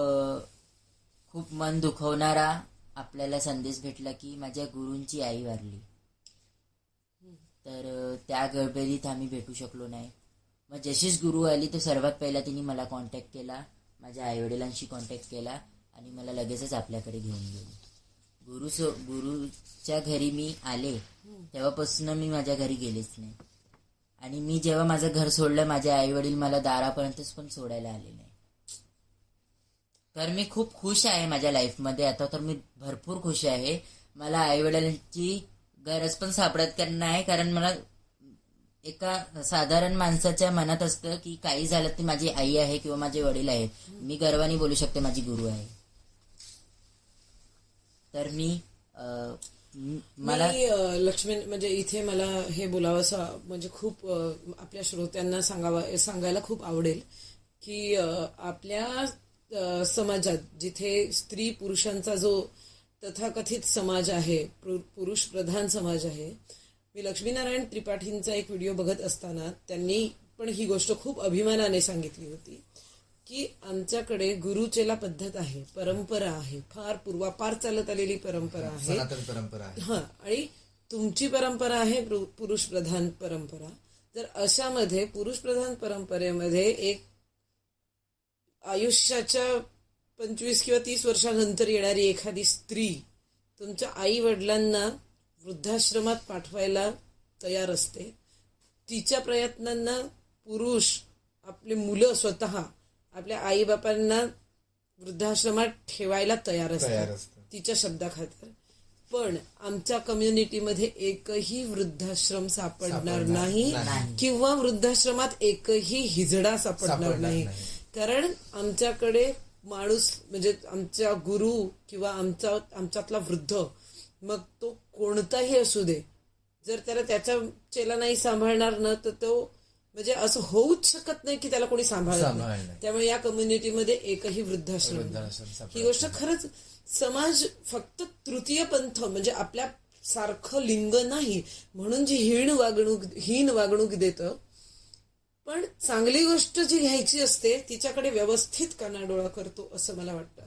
खूप मन दुखवणारा आपल्याला संदेश भेटला की माझ्या गुरूंची आई वारली. तर त्या गडबडीत आम्ही भेटू शकलो नाही. मग जशीच गुरु आली तर सर्वात पहिला तिने मला कॉन्टॅक्ट केला, माझ्या आईवडिलांशी कॉन्टॅक्ट केला आणि मला लगेचच आपल्याकडे घेऊन गेली. गुरुच्या घरी मी आले तेव्हापासून मी माझ्या घरी गेलेच नाही. आणि मी जेव्हा माझं घर सोडलं माझे आईवडील मला दारापर्यंतच पण सोडायला आले नाही. तर मी खूप खुश आहे माझ्या लाईफमध्ये. आता तर मी भरपूर खुश आहे. मला आईवडिलांची गरज पण सापडत नाही, कारण मला एका साधारण माणसाच्या मनात असतं की काही झालं ती माझी आई आहे किंवा माझे वडील आहेत. मी गर्वाने बोलू शकते माझी गुरु आहे. तर मला लक्ष्मी म्हणजे इथे मला हे बोलावंसं म्हणजे खूप आपल्या श्रोत्यांना सांगायला खूप आवडेल की आपल्या समाजात जिथे स्त्री पुरुषांचा जो तथाकथित समाज आहे, पुरुष प्रधान समाज आहे, मी लक्ष्मीनारायण त्रिपाठींचा एक व्हिडिओ बघत असताना त्यांनी पण ही गोष्ट खूप अभिमानाने सांगितली होती की आमच्याकडे गुरुचेला पद्धत आहे, परंपरा आहे, फार पूर्वापार चालत आलेली परंपरा आहे, सनातन परंपरा आहे. हा, आणि तुमची परंपरा आहे पुरुष प्रधान परंपरा. तर अशामध्ये पुरुष प्रधान परंपरेमध्ये एक आयुष्याच्या 25 किंवा 30 वर्षानंतर येणारी एखादी स्त्री तुमच्या आई वडिलांना वृद्धाश्रमात पाठवायला तयार असते. तिच्या प्रयत्नांना पुरुष आपले मुलं स्वतः आपल्या आईबापांना वृद्धाश्रमात ठेवायला तयार असतात तिच्या शब्दाखातर. पण आमच्या कम्युनिटीमध्ये एकही वृद्धाश्रम सापडणार नाही किंवा वृद्धाश्रमात एकही हिजडा सापडणार नाही. कारण आमच्याकडे माणूस म्हणजे आमचा गुरु किंवा आमच्यातला वृद्ध, मग तो कोणताही असू दे, जर त्याला त्याचा चेला नाही सांभाळणार ना, तर तो म्हणजे असं होऊच शकत नाही की त्याला कोणी सांभाळणार नाही. त्यामुळे या कम्युनिटीमध्ये एकही वृद्धाश्रम नाही. ही गोष्ट खरंच समाज फक्त तृतीय पंथ म्हणजे आपल्या सारखं लिंग नाही म्हणून जी हीन वागणूक देतं, पण चांगली गोष्ट जी घ्यायची असते तिच्याकडे व्यवस्थित कानाडोळा करतो असं मला वाटतं.